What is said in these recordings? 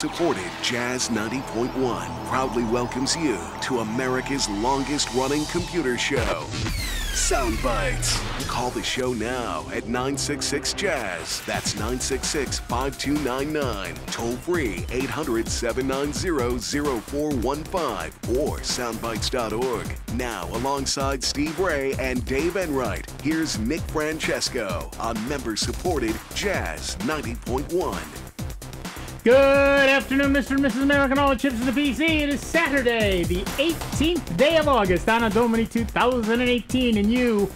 Supported Jazz 90.1 proudly welcomes you to America's longest running computer show, Sound Bytes. Call the show now at 966-JAZZ. That's 966-5299. Toll free 800-790-0415 or soundbytes.org. Now, alongside Steve Ray and Dave Enright, here's Nick Francesco on member-supported Jazz 90.1. Good afternoon, Mr. and Mrs. American, all the chips in the PC. It is Saturday, the 18th day of August, Anno Domini 2018, and you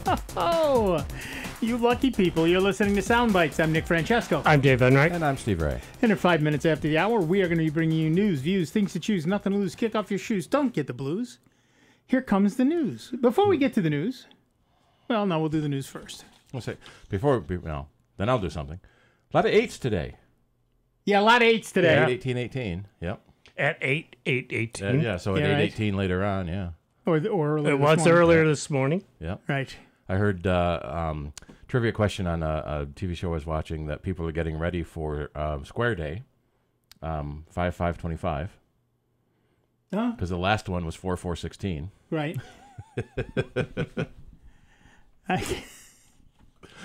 lucky people, you're listening to Sound Bytes. I'm Nick Francesco. I'm Dave Enright. And I'm Steve Ray. And at 5 minutes after the hour, we are going to be bringing you news, views, things to choose, nothing to lose. Kick off your shoes. Don't get the blues. Here comes the news. Before we get to the news, well, no, we'll do the news first. I'll say, then I'll do something. A lot of 8s today. Yeah, a lot of 8s today. 8-18-18, yep. At 8-8-18. Yeah, so at 8-18 later on, yeah. Or earlier It was earlier this morning. Yep. Right. I heard trivia question on a TV show I was watching that people are getting ready for Square Day, 5-5-25. Huh? Because the last one was 4-4-16. Right.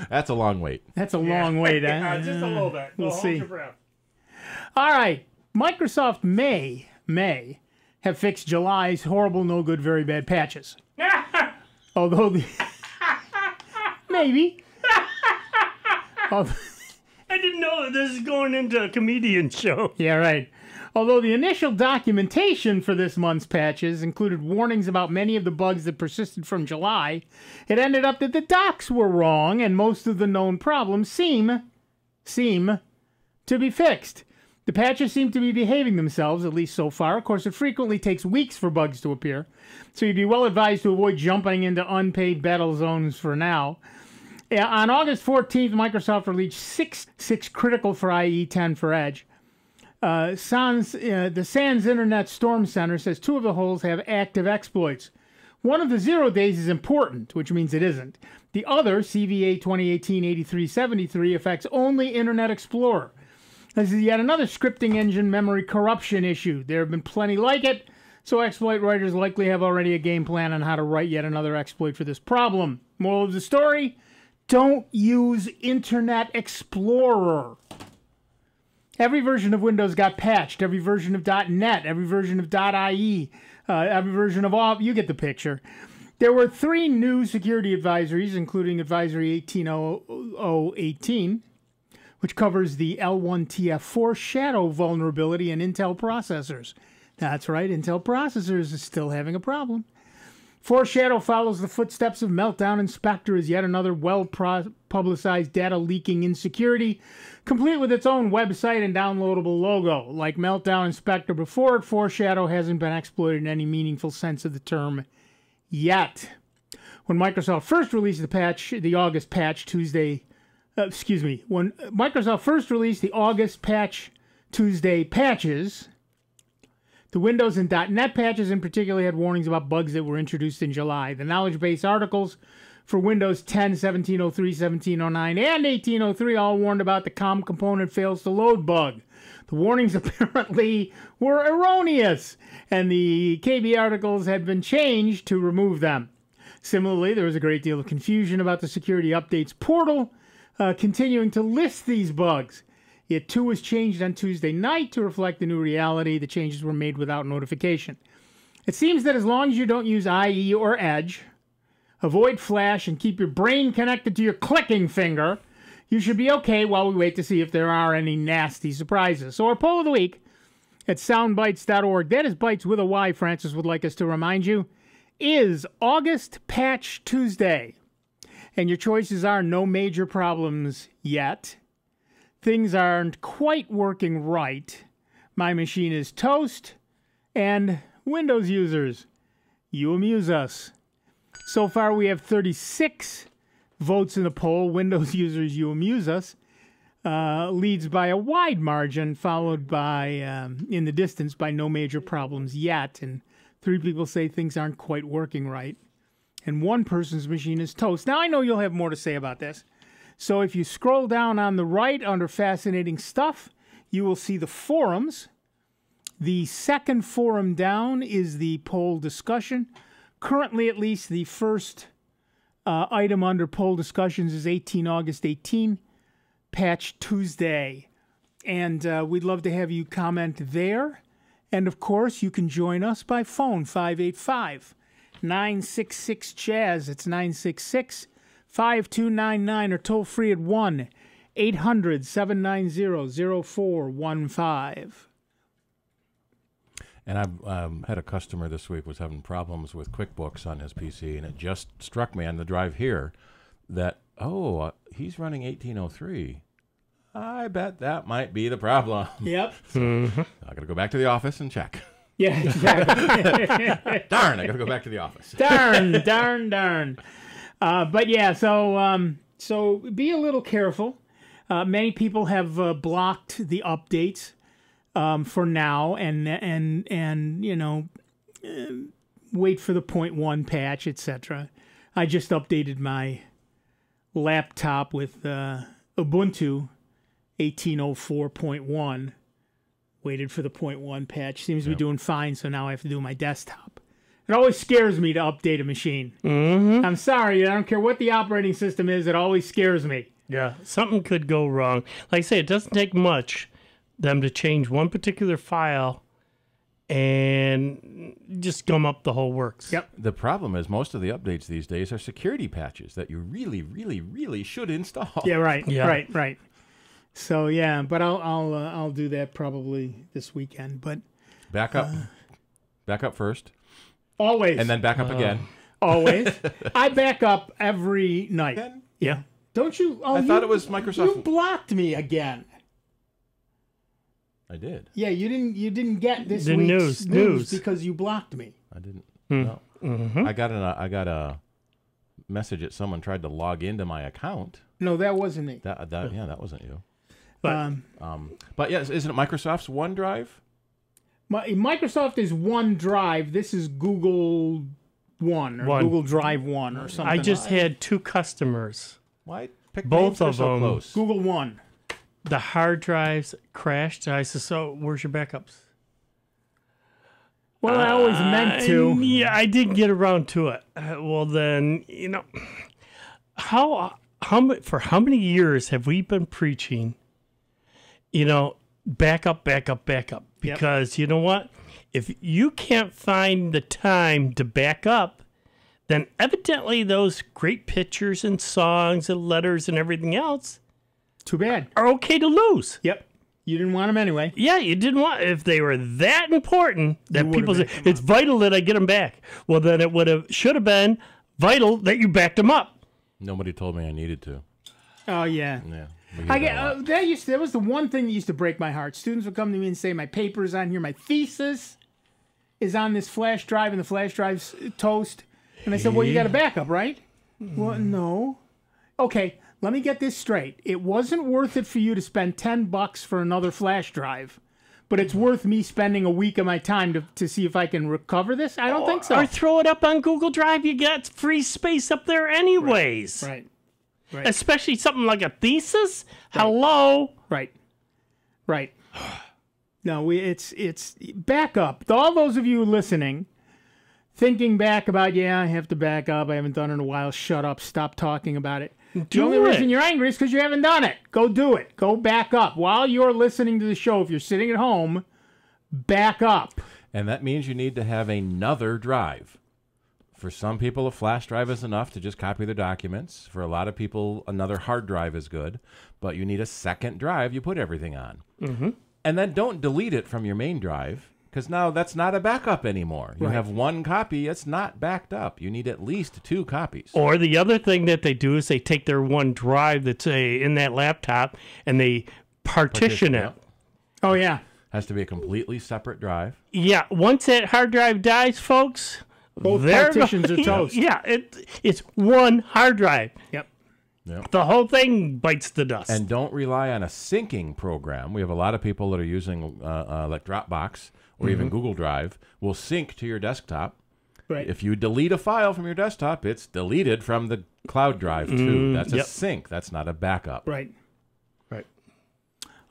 That's a long wait. That's a long wait. Just a little bit. We'll see. Hold your breath. All right. Microsoft may have fixed July's horrible, no good, very bad patches. Although maybe. I didn't know that this is going into a comedian show. Yeah, right. Although the initial documentation for this month's patches included warnings about many of the bugs that persisted from July, it ended up that the docs were wrong and most of the known problems seem to be fixed. The patches seem to be behaving themselves, at least so far. Of course, it frequently takes weeks for bugs to appear, so you'd be well advised to avoid jumping into unpaid battle zones for now. On August 14th, Microsoft released six critical for IE 10 for Edge. The SANS Internet Storm Center says 2 of the holes have active exploits. One of the 0 days is important, which means it isn't. The other, CVA 2018-8373, affects only Internet Explorer. This is yet another scripting engine memory corruption issue. There have been plenty like it, so exploit writers likely have already a game plan on how to write yet another exploit for this problem. Moral of the story, don't use Internet Explorer. Every version of Windows got patched. Every version of .NET, every version of .IE, every version of all. You get the picture. There were 3 new security advisories, including Advisory 18.0018, which covers the L1TF4 shadow vulnerability in Intel processors. That's right, Intel processors is still having a problem. 4 Shadow follows the footsteps of Meltdown Inspector as yet another well-publicized data leaking insecurity, complete with its own website and downloadable logo. Like Meltdown Inspector before it, 4 Shadow hasn't been exploited in any meaningful sense of the term yet. When Microsoft first released when Microsoft first released the August Patch Tuesday patches, the Windows and .NET patches in particular had warnings about bugs that were introduced in July. The knowledge base articles for Windows 10, 17.03, 17.09, and 18.03 all warned about the COM component fails to load bug. The warnings apparently were erroneous, and the KB articles had been changed to remove them. Similarly, there was a great deal of confusion about the Security Updates portal, continuing to list these bugs. Yet 2 was changed on Tuesday night to reflect the new reality. The changes were made without notification. It seems that as long as you don't use IE or Edge, avoid Flash, and keep your brain connected to your clicking finger, you should be okay while we wait to see if there are any nasty surprises. So our poll of the week at soundbytes.org, that is Bytes with a Y, Francis would like us to remind you, is August Patch Tuesday. And your choices are no major problems yet. Things aren't quite working right. My machine is toast. And Windows users, you amuse us. So far we have 36 votes in the poll. Windows users, you amuse us. Leads by a wide margin, followed by, in the distance, by no major problems yet. And 3 people say things aren't quite working right. And 1 person's machine is toast. Now, I know you'll have more to say about this. So if you scroll down on the right under Fascinating Stuff, you will see the forums The second forum down is the poll discussion. Currently, at least, the first item under poll discussions is August 18, Patch Tuesday. And we'd love to have you comment there. And, of course, you can join us by phone, 585-966-CHAZ. It's 966-5299, or toll free at 1-800-790-0415. And I've had a customer this week was having problems with QuickBooks on his PC, and it just struck me on the drive here that, he's running 1803. I bet that might be the problem. Yep. I got to go back to the office and check. Yeah, exactly. Darn, I got to go back to the office. Darn. But yeah, so be a little careful. Many people have blocked the updates for now, and wait for the 0.1 patch, etc. I just updated my laptop with Ubuntu 1804.1. Waited for the 0.1 patch. Seems to be doing fine, so now I have to do my desktop. It always scares me to update a machine. Mm-hmm. I'm sorry, I don't care what the operating system is, it always scares me. Yeah, something could go wrong. Like I say, it doesn't take much them to change one particular file and just gum up the whole works. Yep. The problem is most of the updates these days are security patches that you really, really, really should install. Yeah, right. Yeah. Right. So yeah, but I'll do that probably this weekend. But back up first, always, and then back up again. Always, I back up every night. Again? Yeah. Don't you? Oh, I thought it was Microsoft. You blocked me again. I did. Yeah, you didn't get this The week's news because you blocked me. I didn't. No. Mm-hmm. I got a message that someone tried to log into my account. No, that wasn't me. That wasn't you. But, But yes, isn't it Microsoft's OneDrive? Microsoft is OneDrive. This is Google One or Google Drive One or something. I just had two customers. Why pick Both names that of are so them. close? Google One. The hard drives crashed. I said, so where's your backups? Well, I always meant to. Yeah, I didn't get around to it. Well, then, for how many years have we been preaching, backup? Because you know what? If you can't find the time to back up, then evidently those great pictures and songs and letters and everything else Too bad. are okay to lose. Yep. You didn't want them anyway. Yeah, you didn't want, if they were that important that You people say, would've backed 'em it's vital that I get them back. Well, then it should have been vital that you backed them up. Nobody told me I needed to. Oh yeah. Yeah. That was the one thing that used to break my heart. Students would come to me and say, my paper's on here, my thesis is on this flash drive, and the flash drive's toast. And I said, well, you got a backup, right? Well, no. Okay, let me get this straight. It wasn't worth it for you to spend $10 for another flash drive, but it's worth me spending a week of my time to see if I can recover this? I don't think so. Or throw it up on Google Drive. You got free space up there anyways. Right. Especially something like a thesis. Hello. Right. No, it's backup. All those of you listening, thinking back about, I have to back up. I haven't done it in a while. Shut up. Stop talking about it. The only reason you're angry is because you haven't done it. Go do it. Go back up. While you're listening to the show, if you're sitting at home, back up. And that means you need to have another drive. For some people, a flash drive is enough to just copy their documents. For a lot of people, another hard drive is good. But you need a second drive you put everything on. Mm-hmm. And then don't delete it from your main drive, because now that's not a backup anymore. You have one copy. It's not backed up. You need at least 2 copies. Or the other thing that they do is they take their one drive that's in that laptop and they partition it. Oh, yeah. Has to be a completely separate drive. Yeah, once that hard drive dies, folks, both partitions are toast. Yeah, it's one hard drive. Yep. The whole thing bites the dust. And don't rely on a syncing program. We have a lot of people that are using like Dropbox or even Google Drive will sync to your desktop. Right. If you delete a file from your desktop, it's deleted from the cloud drive too. That's a sync. That's not a backup. Right.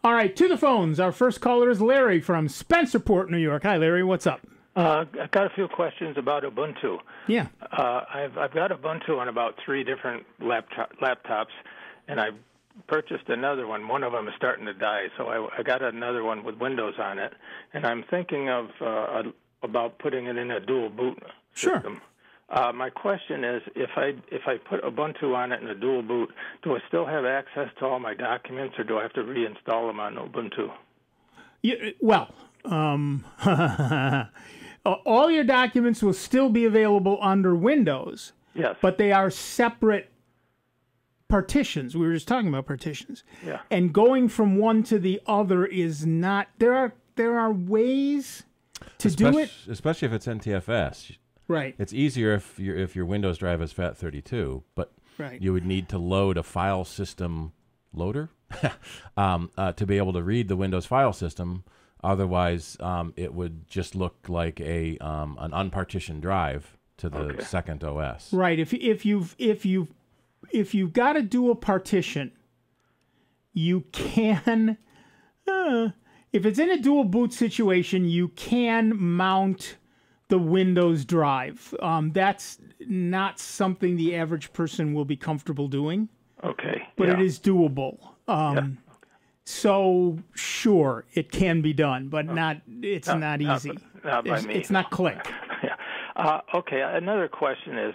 All right, to the phones. Our first caller is Larry from Spencerport, New York. Hi, Larry. What's up? I've got a few questions about Ubuntu. Yeah. I've got Ubuntu on about 3 different laptops, and I purchased another one. One of them is starting to die, so I got another one with Windows on it, and I'm thinking of about putting it in a dual boot system. Sure. My question is, if I put Ubuntu on it in a dual boot, do I still have access to all my documents, or do I have to reinstall them on Ubuntu? All your documents will still be available under Windows. Yes. But they are separate partitions. We were just talking about partitions. Yeah. And going from one to the other is not. There are ways to do it, especially if it's NTFS. Right. It's easier if your Windows drive is FAT32, but you would need to load a file system loader to be able to read the Windows file system. Otherwise, it would just look like an unpartitioned drive to the second OS. Right. If you've got a dual partition, you can. If it's in a dual boot situation, you can mount the Windows drive. That's not something the average person will be comfortable doing. Okay. But it is doable. So sure, it can be done, but it's not easy. Not by me. It's not click. Okay. Another question is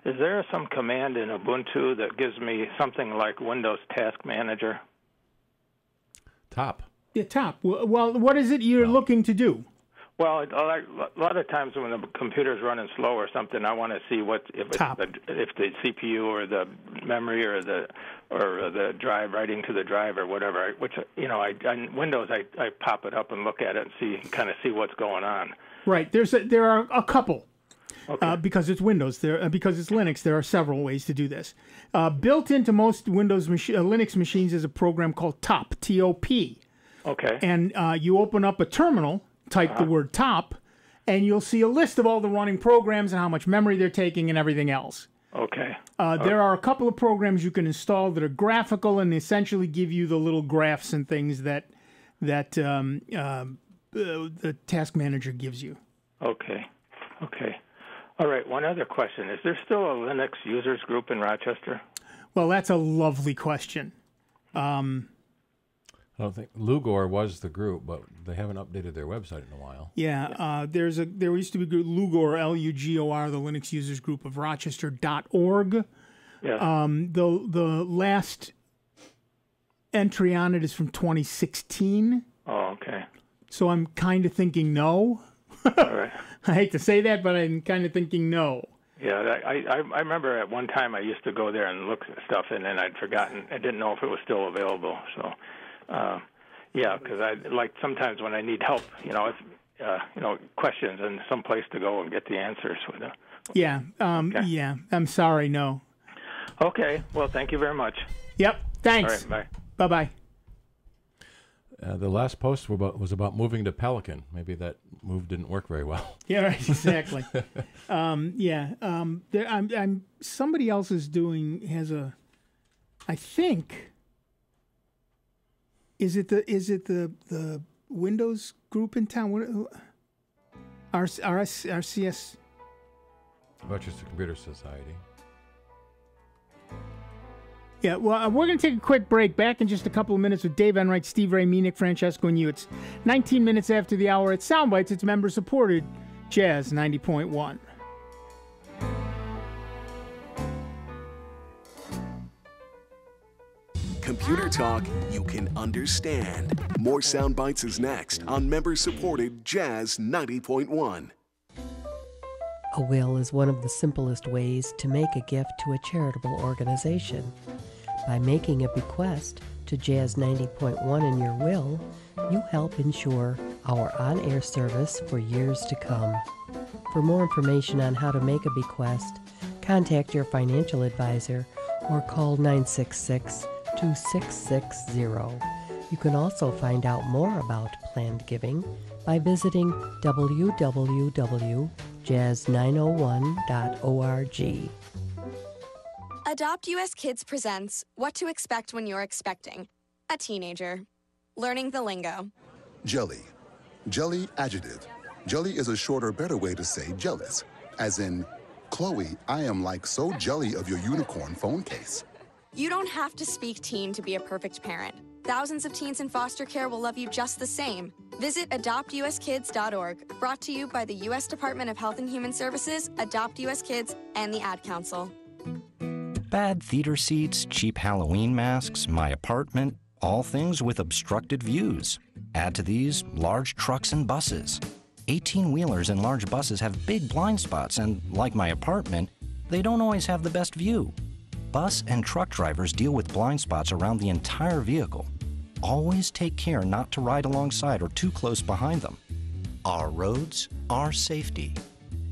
there some command in Ubuntu that gives me something like Windows Task Manager? Top. Yeah, top. Well, what is it you're looking to do? Well, a lot of times when the computer's running slow or something, I want to see if the CPU or the memory or the drive writing to the drive or whatever. Which on Windows I pop it up and look at it and kind of see what's going on. Right. There are a couple. Okay. Because it's Windows, because it's Linux, there are several ways to do this. Built into most Windows Linux machines is a program called TOP, T-O-P. Okay. And you open up a terminal, type the word TOP, and you'll see a list of all the running programs and how much memory they're taking and everything else. Okay. There are a couple of programs you can install that are graphical and essentially give you the little graphs and things that the task manager gives you. Okay. All right, one other question. Is there still a Linux users group in Rochester? Well, that's a lovely question. I don't think Lugor was the group, but they haven't updated their website in a while. Yeah, there used to be Lugor, Lugor, the Linux users group of Rochester.org. Yeah. The last entry on it is from 2016. Oh, okay. So I'm kind of thinking no. All right. I hate to say that, but I'm kind of thinking no. Yeah, I remember at one time I used to go there and look at stuff, and then I'd forgotten. I didn't know if it was still available. So, because I like sometimes when I need help, questions and some place to go and get the answers with them. Yeah. Yeah. I'm sorry. No. Okay. Well, thank you very much. Yep. Thanks. All right. Bye. Bye. The last post was about moving to Pelican. Maybe that move didn't work very well. Yeah, right, exactly. Somebody else has a. I think. Is it the Windows group in town? RCS. Rochester Computer Society. Yeah, well, we're going to take a quick break. Back in just a couple of minutes with Dave Enright, Steve Ray, Meenick, Francesco, and you. It's 19 minutes after the hour. It's Soundbites. It's member-supported Jazz 90.1. Computer talk you can understand. More Soundbites is next on member-supported Jazz 90.1. A will is one of the simplest ways to make a gift to a charitable organization. By making a bequest to Jazz 90.1 in your will, you help ensure our on-air service for years to come. For more information on how to make a bequest, contact your financial advisor or call 966-2660. You can also find out more about planned giving by visiting www.jazz901.org. Adopt US Kids presents What to Expect When You're Expecting a Teenager. learning the lingo. Jelly. Jelly adjective. Jelly is a shorter, better way to say jealous. As in, Chloe, I am like so jelly of your unicorn phone case. You don't have to speak teen to be a perfect parent. Thousands of teens in foster care will love you just the same. Visit adoptuskids.org, brought to you by the U.S. Department of Health and Human Services, Adopt U.S. Kids, and the Ad Council. Bad theater seats, cheap Halloween masks, my apartment, all things with obstructed views. Add to these large trucks and buses. 18-wheelers and large buses have big blind spots, and like my apartment, they don't always have the best view. Bus and truck drivers deal with blind spots around the entire vehicle. Always take care not to ride alongside or too close behind them. Our roads, our safety.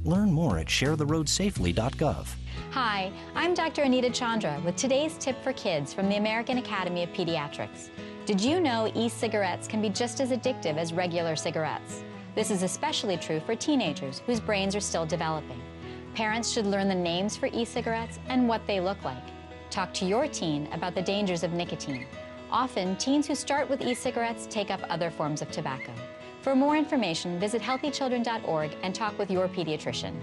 Learn more at sharetheroadsafely.gov. Hi, I'm Dr. Anita Chandra with today's tip for kids from the American Academy of Pediatrics. Did you know e-cigarettes can be just as addictive as regular cigarettes? This is especially true for teenagers whose brains are still developing. Parents should learn the names for e-cigarettes and what they look like. Talk to your teen about the dangers of nicotine. Often, teens who start with e-cigarettes take up other forms of tobacco. For more information, visit healthychildren.org and talk with your pediatrician.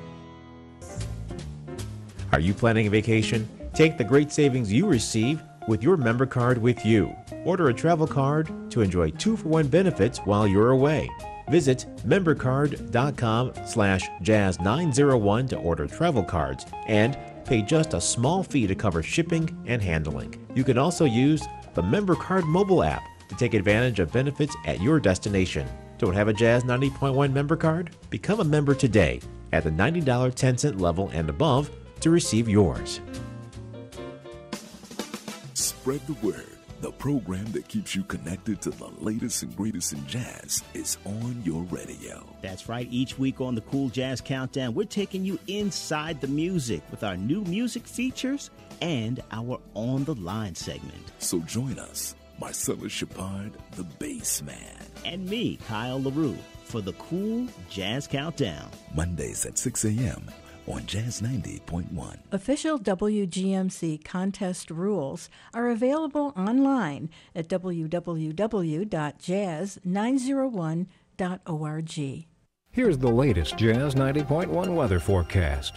Are you planning a vacation? Take the great savings you receive with your member card with you. Order a travel card to enjoy 2-for-1 benefits while you're away. Visit membercard.com/jazz901 to order travel cards and pay just a small fee to cover shipping and handling. You can also use the Member Card mobile app to take advantage of benefits at your destination. Don't have a Jazz 90.1 member card? Become a member today at the $90.10 level and above to receive yours. Spread the word. The program that keeps you connected to the latest and greatest in jazz is on your radio. That's right. Each week on the Cool Jazz Countdown, we're taking you inside the music with our new music features and our On the Line segment. So join us, Marcellus Shepard, the bass man, and me, Kyle LaRue, for the Cool Jazz Countdown. Mondays at 6 a.m. on Jazz 90.1. Official WGMC contest rules are available online at www.jazz901.org. Here's the latest Jazz 90.1 weather forecast.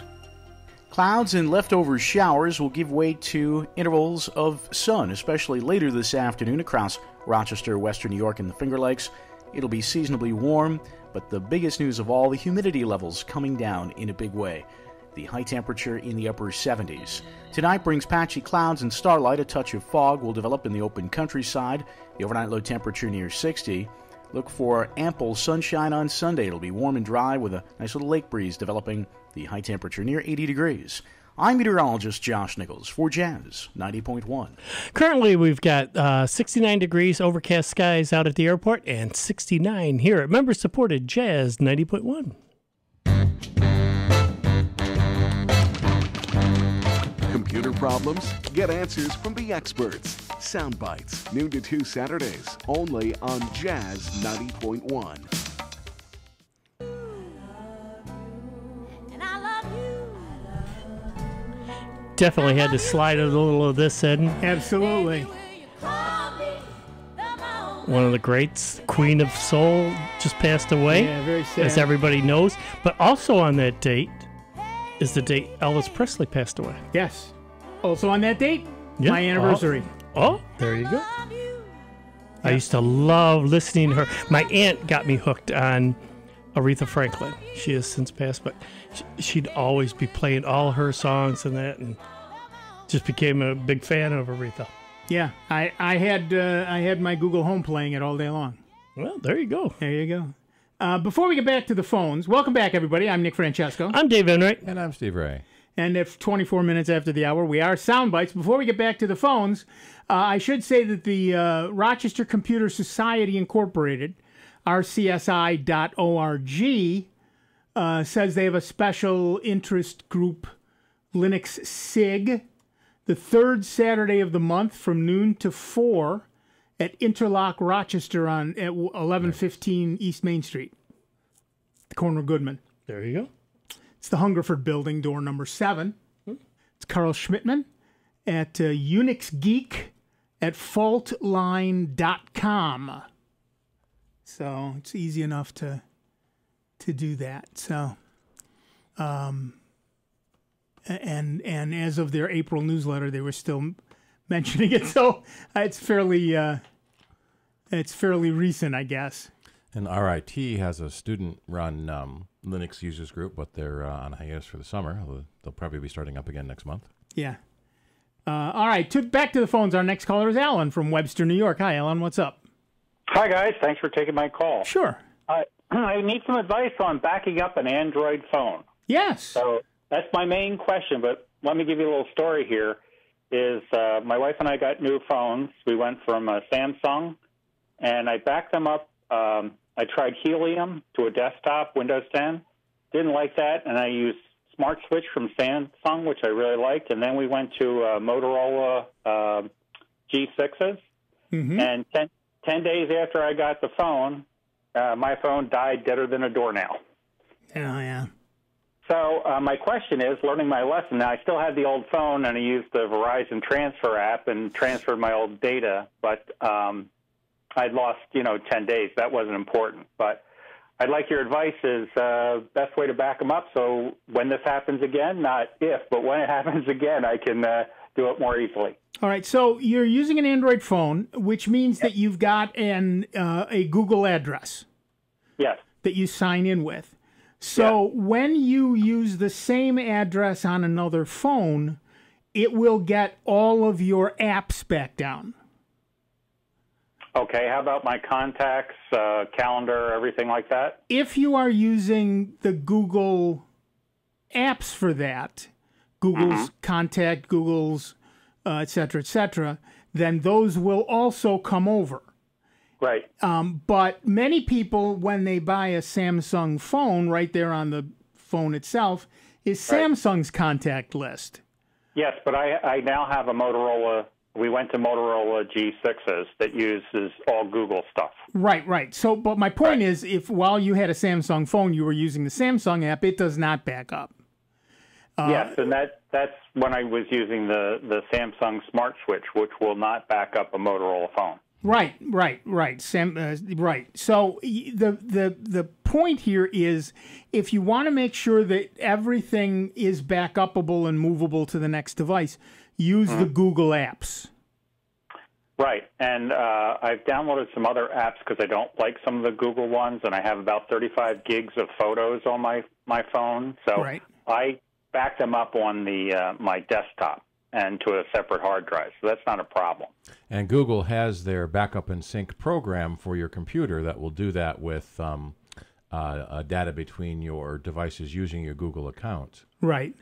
Clouds and leftover showers will give way to intervals of sun, especially later this afternoon across Rochester, Western New York, and the Finger Lakes. It'll be seasonably warm, but the biggest news of all, the humidity levels coming down in a big way. The high temperature in the upper 70s. Tonight brings patchy clouds and starlight. A touch of fog will develop in the open countryside. The overnight low temperature near 60. Look for ample sunshine on Sunday. It'll be warm and dry with a nice little lake breeze developing. The high temperature near 80 degrees. I'm meteorologist Josh Nichols for Jazz 90.1. Currently, we've got 69 degrees, overcast skies out at the airport, and 69 here at member-supported Jazz 90.1. Computer problems? Get answers from the experts. Sound Bytes, noon to 2 Saturdays, only on Jazz 90.1. Definitely had to slide a little of this in. Absolutely. One of the greats, Queen of Soul, just passed away. Yeah, very sad. As everybody knows. But also on that date is the date Elvis Presley passed away. Yes. Also on that date, Yeah. my anniversary. Oh, there you go. I used to love listening to her. My aunt got me hooked on Aretha Franklin. She has since passed, but she'd always be playing all her songs and that, and just became a big fan of Aretha. Yeah, I had my Google Home playing it all day long. Well, there you go. There you go. Before we get back to the phones, welcome back, everybody. I'm Nick Francesco. I'm Dave Enright. And I'm Steve Ray. And if 24 minutes after the hour, we are Sound Bytes. Before we get back to the phones, I should say that the Rochester Computer Society Incorporated, rcsi.org, says they have a special interest group, Linux SIG, the third Saturday of the month from noon to 4 at Interlock Rochester at 1115 East Main Street, the corner of Goodman. There you go. It's the Hungerford Building, door number 7. It's Carl Schmidtman at Unix Geek at faultline.com. So it's easy enough to do that. So, and as of their April newsletter, they were still mentioning it. So it's fairly recent, I guess. And RIT has a student-run Linux users group, but they're on hiatus for the summer. They'll probably be starting up again next month. Yeah. All right. Back to the phones. Our next caller is Alan from Webster, New York. Hi, Alan. What's up? Hi, guys. Thanks for taking my call. Sure. I need some advice on backing up an Android phone. Yes. So that's my main question, but let me give you a little story here. My wife and I got new phones. We went from a Samsung, and I backed them up. I tried Helium to a desktop, Windows 10. Didn't like that, and I used Smart Switch from Samsung, which I really liked. And then we went to Motorola G6s. Mm-hmm. And 10 days after I got the phone, my phone died deader than a doornail. Oh, yeah. So my question is, learning my lesson, now I still had the old phone, and I used the Verizon Transfer app and transferred my old data, but I'd lost, 10 days. That wasn't important. But I'd like your advice is best way to back them up so when this happens again, not if, but when it happens again, I can do it more easily. All right, so you're using an Android phone, which means that you've got a Google address. Yes. That you sign in with. So when you use the same address on another phone, it will get all of your apps back down. Okay, how about my contacts, calendar, everything like that? If you are using the Google apps for that, Google's Contact, Google's et cetera, then those will also come over. Right. But many people, when they buy a Samsung phone, right there on the phone itself, is Samsung's contact list. Yes, but I now have a Motorola. We went to Motorola G6s that uses all Google stuff. Right. So, but my point is, if while you had a Samsung phone, you were using the Samsung app, it does not back up. Yes, and that's when I was using the Samsung Smart Switch, which will not back up a Motorola phone. Right. Right. So the point here is, if you want to make sure that everything is back-upable and movable to the next device, use the Google apps. Right, and I've downloaded some other apps because I don't like some of the Google ones, and I have about 35 gigs of photos on my phone. So I backed them up on my desktop and to a separate hard drive, so that's not a problem. And Google has their backup and sync program for your computer that will do that with data between your devices using your Google account. Right.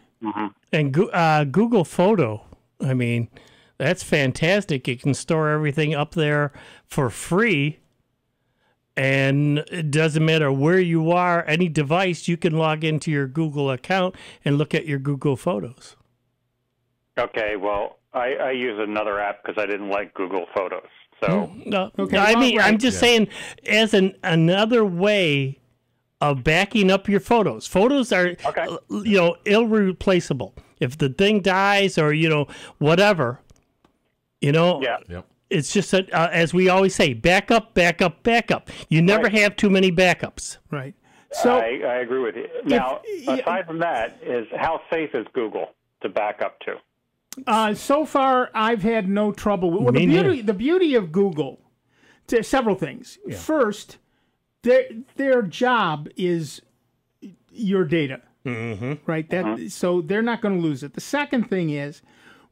And Google Photo, I mean, that's fantastic. You can store everything up there for free, and it doesn't matter where you are, any device, you can log into your Google account and look at your Google Photos. Okay, well, I use another app because I didn't like Google Photos. So okay. I'm just saying, as another way of backing up your photos. Photos are, irreplaceable. If the thing dies or whatever, it's just as we always say, back up. You never have too many backups. Right. So I agree with you. Now, aside from that, is how safe is Google to back up to? So far, I've had no trouble. Well, the beauty of Google, there's several things. Yeah. First, their job is your data, right? So they're not going to lose it. The second thing is,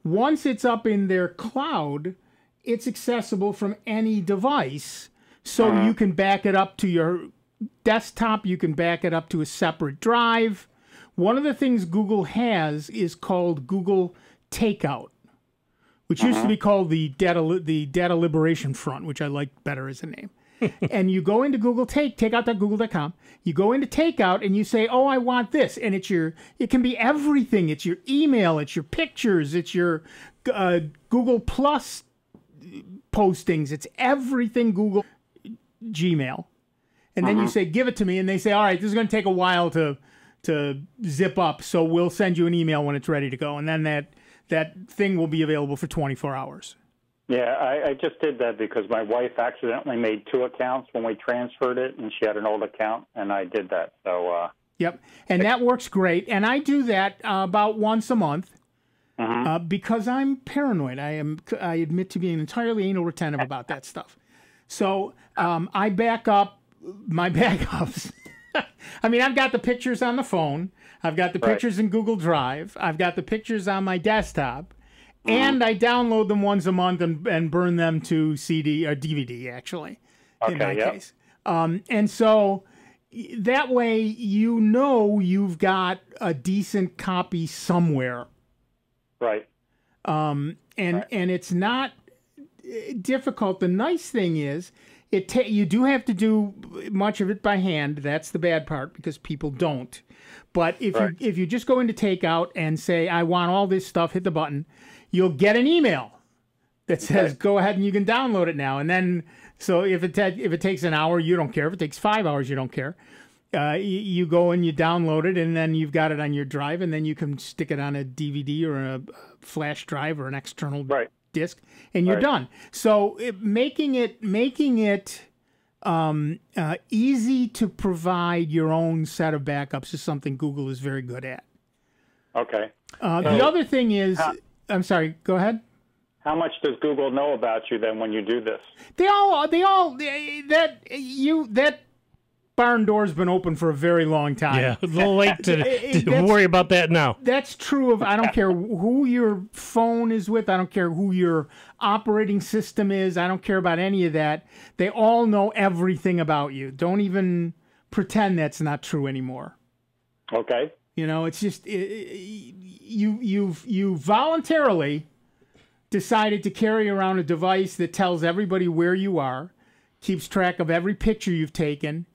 once it's up in their cloud, it's accessible from any device. So you can back it up to your desktop. You can back it up to a separate drive. One of the things Google has is called Google Takeout, which used to be called the Data Liberation Front, which I like better as a name. And you go into Google takeout.google.com. You go into Takeout and you say, "Oh, I want this," and it can be everything. It's your email, it's your pictures, it's your Google Plus postings, it's everything Google Gmail. And then you say, "Give it to me," and they say, "All right, this is going to take a while to zip up, so we'll send you an email when it's ready to go," and then that thing will be available for 24 hours. Yeah, I just did that because my wife accidentally made 2 accounts when we transferred it, and she had an old account, and I did that. So. Yep, and that works great. And I do that about once a month because I'm paranoid. I admit to being entirely anal retentive about that stuff. So I back up my backups. I mean, I've got the pictures on the phone. I've got the pictures in Google Drive. I've got the pictures on my desktop. And I download them once a month and burn them to CD or DVD, actually, in my case. And so that way you know you've got a decent copy somewhere. Right. And it's not difficult. The nice thing is you do have to do much of it by hand. That's the bad part because people don't. But if you just go into Takeout and say, I want all this stuff, hit the button, you'll get an email that says, go ahead and you can download it now. And then, so if it takes an hour, you don't care. If it takes 5 hours, you don't care. You go and you download it, and then you've got it on your drive, and then you can stick it on a DVD or a flash drive or an external disk, and you're done. So making it easy to provide your own set of backups is something Google is very good at. Okay. The other thing is, I'm sorry, go ahead. How much does Google know about you then when you do this? That barn door's been open for a very long time. Yeah, a little late to worry about that now. That's true of, I don't care who your phone is with. I don't care who your operating system is. I don't care about any of that. They all know everything about you. Don't even pretend that's not true anymore. Okay. You know, it's just, you voluntarily decided to carry around a device that tells everybody where you are, keeps track of every picture you've taken,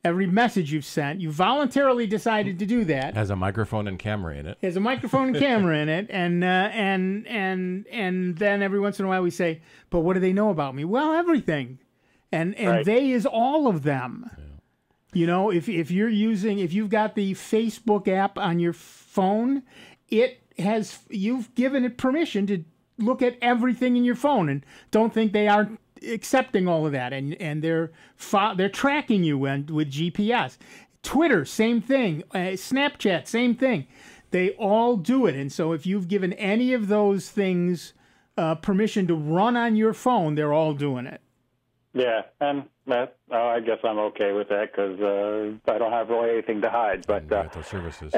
every message you've sent. You voluntarily decided to do that. Has a microphone and camera in it. Has a microphone and camera in it, and then every once in a while we say, "But what do they know about me?" Well, everything, and they is all of them. Yeah. You know, if you've got the Facebook app on your phone, you've given it permission to look at everything in your phone, and don't think they aren't accepting all of that, and they're tracking you with GPS. Twitter, same thing. Snapchat, same thing. They all do it, and so if you've given any of those things permission to run on your phone, they're all doing it. Yeah, and I guess I'm okay with that because I don't have really anything to hide. But those services.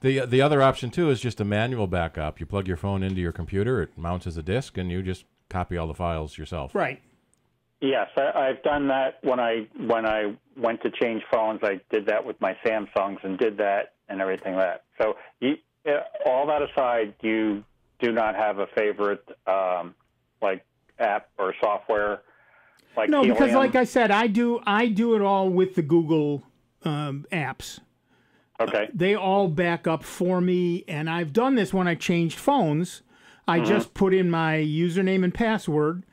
The other option too is just a manual backup. You plug your phone into your computer, it mounts as a disk, and you just copy all the files yourself. Right. Yes, I've done that when I went to change phones. I did that with my Samsungs and did that and everything like that. So all that aside, you do not have a favorite like app or software? Like no, Helium? Because like I said, I do it all with the Google apps. Okay. They all back up for me, and I've done this when I changed phones. I just put in my username and password,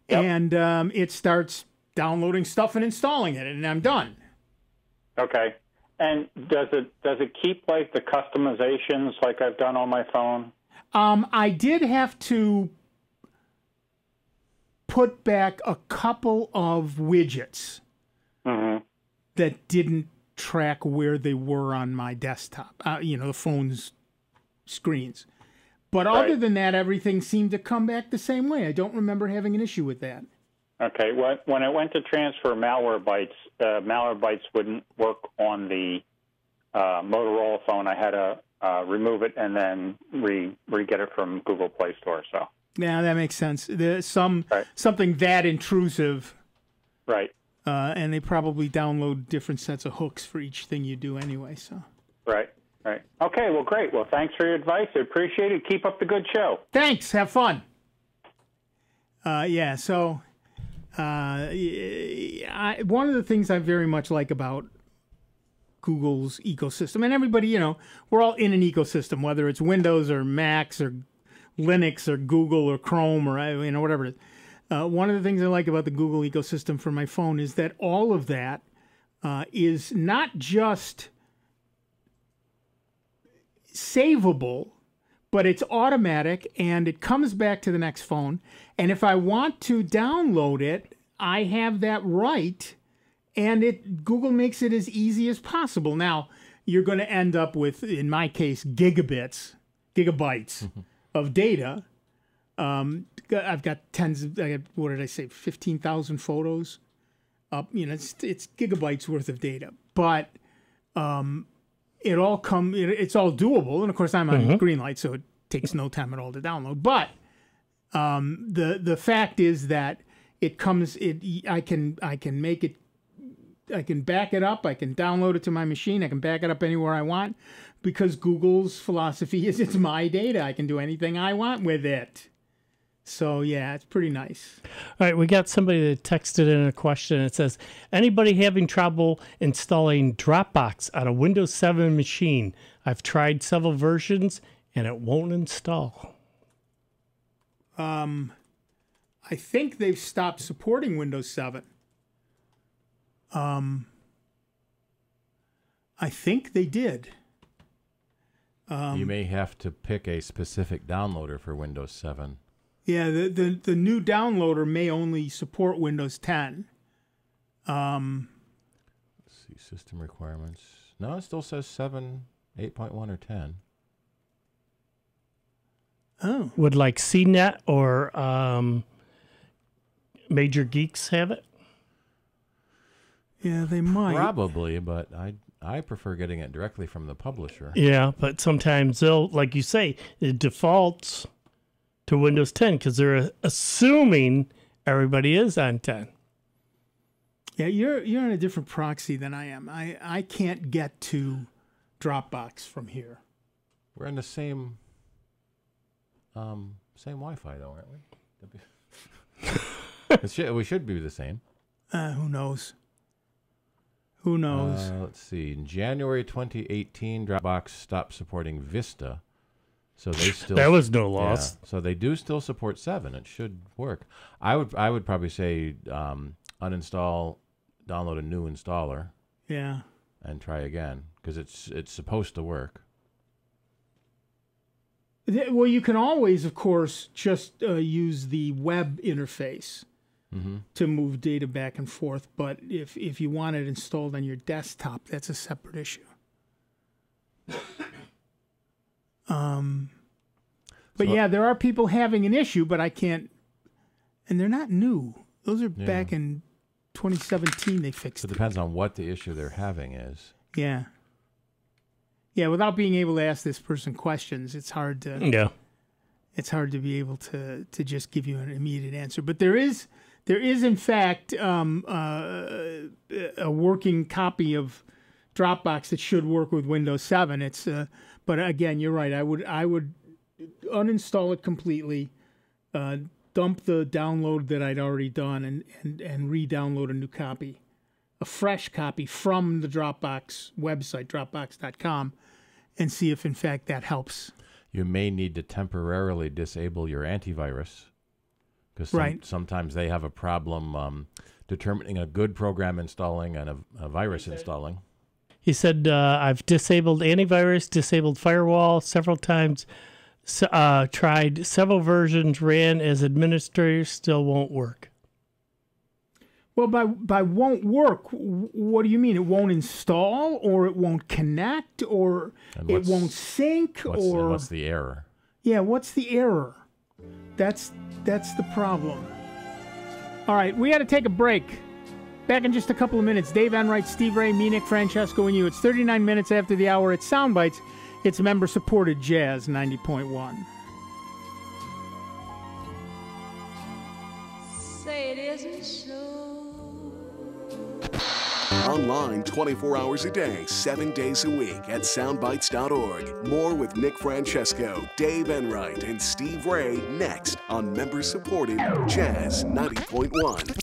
and it starts downloading stuff and installing it, and I'm done. Okay. And does it keep like the customizations like I've done on my phone? I did have to put back a couple of widgets that didn't track where they were on my desktop, the phone's screens. But other than that, everything seemed to come back the same way. I don't remember having an issue with that. Okay. When I went to transfer Malwarebytes wouldn't work on the Motorola phone. I had to remove it and then re-get it from Google Play Store. So. Yeah, that makes sense. There's something that intrusive. Right. And they probably download different sets of hooks for each thing you do anyway. So. Right. Okay, well, great. Well, thanks for your advice. I appreciate it. Keep up the good show. Thanks. Have fun. One of the things I very much like about Google's ecosystem, and everybody, we're all in an ecosystem, whether it's Windows or Macs or Linux or Google or Chrome or whatever it is. One of the things I like about the Google ecosystem for my phone is that all of that is not just savable, but it's automatic and it comes back to the next phone. And if I want to download it, I have that right, and Google makes it as easy as possible. Now, you're going to end up with, in my case, gigabytes of data. I've got what did I say, 15,000 photos up. It's gigabytes worth of data, but it's all doable. And of course, I'm on green light, so it takes no time at all to download. But the fact is that it comes. I can make it. I can back it up. I can download it to my machine. I can back it up anywhere I want, because Google's philosophy is it's my data. I can do anything I want with it. So, yeah, it's pretty nice. All right, we got somebody that texted in a question. It says, anybody having trouble installing Dropbox on a Windows 7 machine? I've tried several versions, and it won't install. I think they've stopped supporting Windows 7. I think they did. You may have to pick a specific downloader for Windows 7. Yeah, the new downloader may only support Windows 10. Let's see, system requirements. No, it still says 7, 8.1, or 10. Oh. Would like CNET or Major Geeks have it? Yeah, they might. Probably, but I prefer getting it directly from the publisher. Yeah, but sometimes they'll, like you say, it defaults to Windows 10 because they're assuming everybody is on 10. Yeah, you're on a different proxy than I am. I can't get to Dropbox from here. We're in the same Wi-Fi, though, aren't we? We should be the same. Who knows? Who knows? Let's see. In January 2018, Dropbox stopped supporting Vista. So they still that was no loss. Yeah, so they do still support 7. It should work. I would probably say uninstall, download a new installer. Yeah. And try again, because it's supposed to work. Well, you can always, of course, just use the web interface to move data back and forth. But if you want it installed on your desktop, that's a separate issue. But yeah, there are people having an issue, but I can't, and they're not new. Those are back in 2017 they fixed it. It depends on what the issue they're having is. Yeah. Yeah, without being able to ask this person questions, it's hard to it's hard to be able to just give you an immediate answer. But there is in fact a working copy of Dropbox that should work with Windows 7. But again, you're right. I would uninstall it completely, dump the download that I'd already done, and re-download a new copy, a fresh copy from the Dropbox website, dropbox.com, and see if in fact that helps. You may need to temporarily disable your antivirus, because sometimes they have a problem determining a good program installing and a virus installing. He said, I've disabled antivirus, disabled firewall several times, tried several versions, ran as administrator, still won't work. Well, by won't work, what do you mean? It won't install, or it won't connect, or it won't sync, or what's the error? Yeah, what's the error? That's the problem. All right, we got to take a break. Back in just a couple of minutes. Dave Enright, Steve Ray, me, Nick, Francesco, and you. It's 39 minutes after the hour. It's Soundbites. It's member-supported Jazz 90.1. Say it isn't so. Online 24 hours a day, 7 days a week at soundbites.org. More with Nick Francesco, Dave Enright, and Steve Ray next on member-supported Jazz 90.1.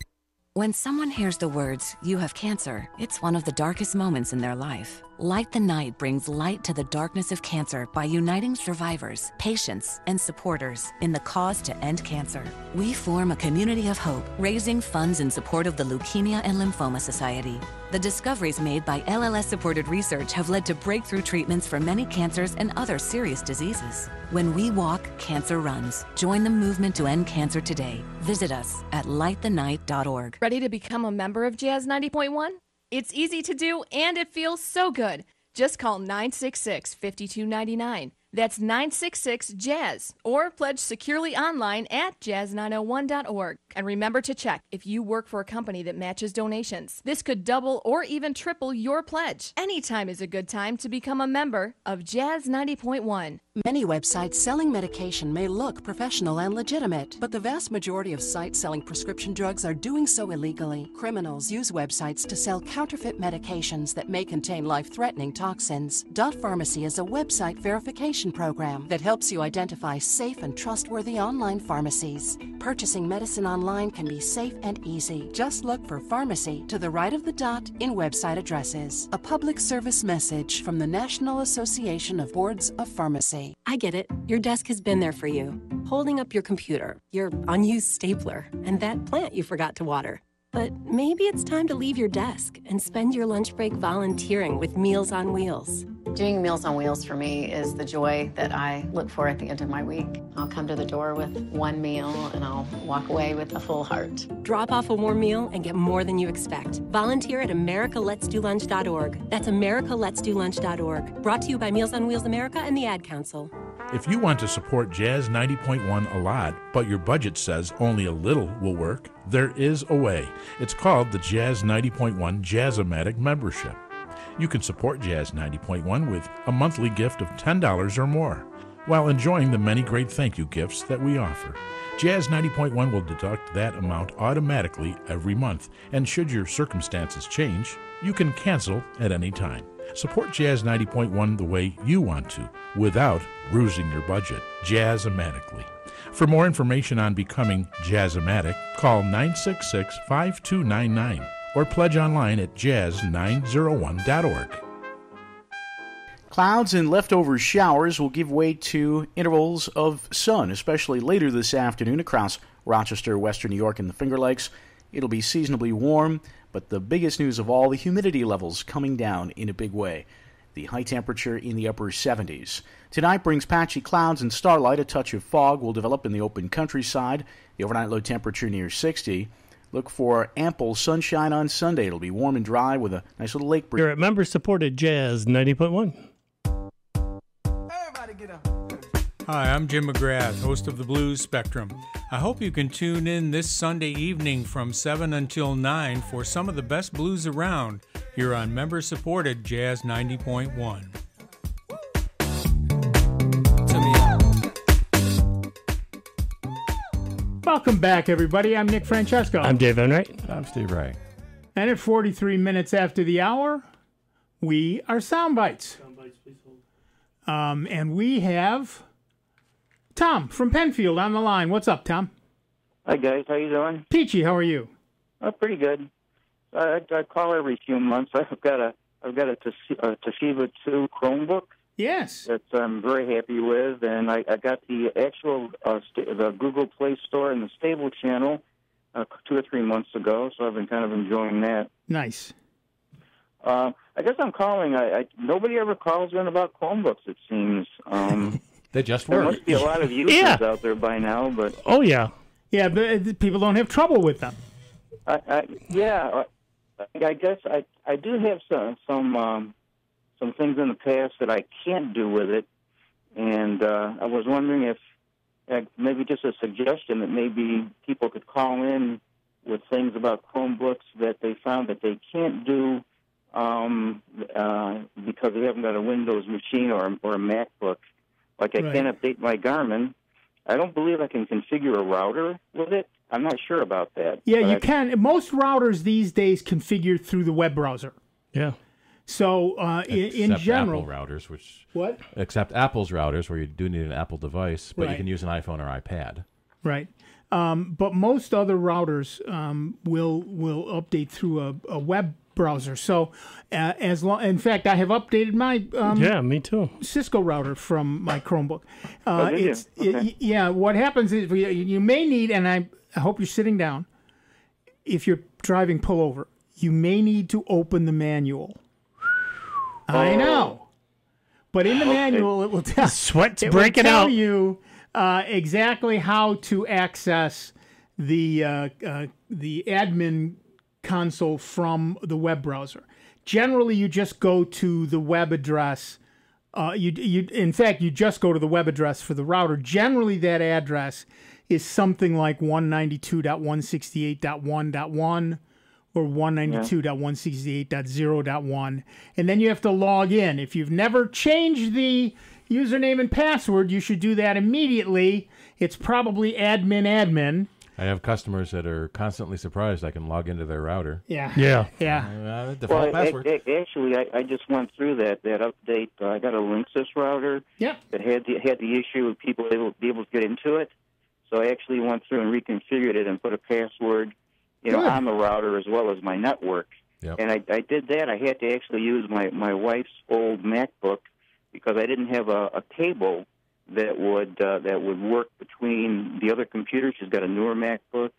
When someone hears the words, "you have cancer," it's one of the darkest moments in their life. Light the Night brings light to the darkness of cancer by uniting survivors, patients, and supporters in the cause to end cancer. We form a community of hope, raising funds in support of the Leukemia and Lymphoma Society. The discoveries made by LLS-supported research have led to breakthrough treatments for many cancers and other serious diseases. When we walk, cancer runs. Join the movement to end cancer today. Visit us at lightthenight.org. Ready to become a member of Jazz 90.1? It's easy to do, and it feels so good. Just call 966-5299. That's 966-JAZZ. Or pledge securely online at jazz901.org. And remember to check if you work for a company that matches donations. This could double or even triple your pledge. Anytime is a good time to become a member of Jazz 90.1. Many websites selling medication may look professional and legitimate, but the vast majority of sites selling prescription drugs are doing so illegally. Criminals use websites to sell counterfeit medications that may contain life-threatening toxins. Dot Pharmacy is a website verification program that helps you identify safe and trustworthy online pharmacies. Purchasing medicine online can be safe and easy. Just look for pharmacy to the right of the dot in website addresses. A public service message from the National Association of Boards of Pharmacy. I get it. Your desk has been there for you. Holding up your computer, your unused stapler, and that plant you forgot to water. But maybe it's time to leave your desk and spend your lunch break volunteering with Meals on Wheels. Doing Meals on Wheels for me is the joy that I look for at the end of my week. I'll come to the door with one meal and I'll walk away with a full heart. Drop off a warm meal and get more than you expect. Volunteer at americaletsdolunch.org. That's americaletsdolunch.org. Brought to you by Meals on Wheels America and the Ad Council. If you want to support Jazz 90.1 a lot, but your budget says only a little will work, there is a way. It's called the Jazz 90.1 Jazz-O-Matic membership. You can support Jazz 90.1 with a monthly gift of $10 or more, while enjoying the many great thank you gifts that we offer. Jazz 90.1 will deduct that amount automatically every month, and should your circumstances change, you can cancel at any time. Support Jazz 90.1 the way you want to, without bruising your budget. Jazz-O-Matically. For more information on becoming Jazz-O-Matic, call 966-5299 or pledge online at jazz901.org. Clouds and leftover showers will give way to intervals of sun, especially later this afternoon across Rochester, Western New York, and the Finger Lakes. It'll be seasonably warm, but the biggest news of all, the humidity levels coming down in a big way. The high temperature in the upper 70s. Tonight brings patchy clouds and starlight. A touch of fog will develop in the open countryside. The overnight low temperature near 60. Look for ample sunshine on Sunday. It'll be warm and dry with a nice little lake breeze. You're at member-supported Jazz 90.1. Everybody get up. Hi, I'm Jim McGrath, host of the Blues Spectrum. I hope you can tune in this Sunday evening from 7 until 9 for some of the best blues around here on member-supported Jazz 90.1. Welcome back, everybody. I'm Nick Francesco. I'm Dave Enright. I'm Steve Ray. And at 43 minutes after the hour, we are Sound Bytes. And we have Tom from Penfield on the line. What's up, Tom? Hi, guys. How you doing? Peachy, how are you? Pretty good. I call every few months. I've got a Toshiba 2 Chromebook. Yes. That I'm very happy with, and I got the actual the Google Play Store and the Stable channel 2 or 3 months ago, so I've been kind of enjoying that. Nice. I guess I'm calling. Nobody ever calls in about Chromebooks, it seems. They just there work. must be a lot of users out there by now, but oh yeah, but people don't have trouble with them. I guess I do have some things in the past that I can't do with it, and I was wondering if maybe just a suggestion that maybe people could call in with things about Chromebooks that they found that they can't do because they haven't got a Windows machine or a MacBook. Like I can't update my Garmin. I don't believe I can configure a router with it. I'm not sure about that. Yeah, you can. Most routers these days configure through the web browser. Yeah. So in general, Apple routers, which what? Except Apple's routers, where you do need an Apple device, but you Right. can use an iPhone or iPad. Right. But most other routers will update through a web browser. So, in fact, I have updated my yeah, me too. Cisco router from my Chromebook. Did you? Okay. Yeah. What happens is you may need, and I hope you're sitting down. If you're driving pullover, you may need to open the manual. I know, but in the manual it will tell Sweat's it breaking will tell out. you exactly how to access the admin console from the web browser. Generally, you just go to the web address. In fact, you just go to the web address for the router. Generally, that address is something like 192.168.1.1 or 192.168.0.1, and then you have to log in. If you've never changed the username and password, you should do that immediately. It's probably admin. I have customers that are constantly surprised I can log into their router. Yeah. Default password. Actually, I just went through that update. I got a Linksys router that had the issue of people be able to get into it. So I actually went through and reconfigured it and put a password, on the router as well as my network. Yep. And I did that. I had to actually use my wife's old MacBook because I didn't have a cable that would work between the other computers. She's got a newer MacBook.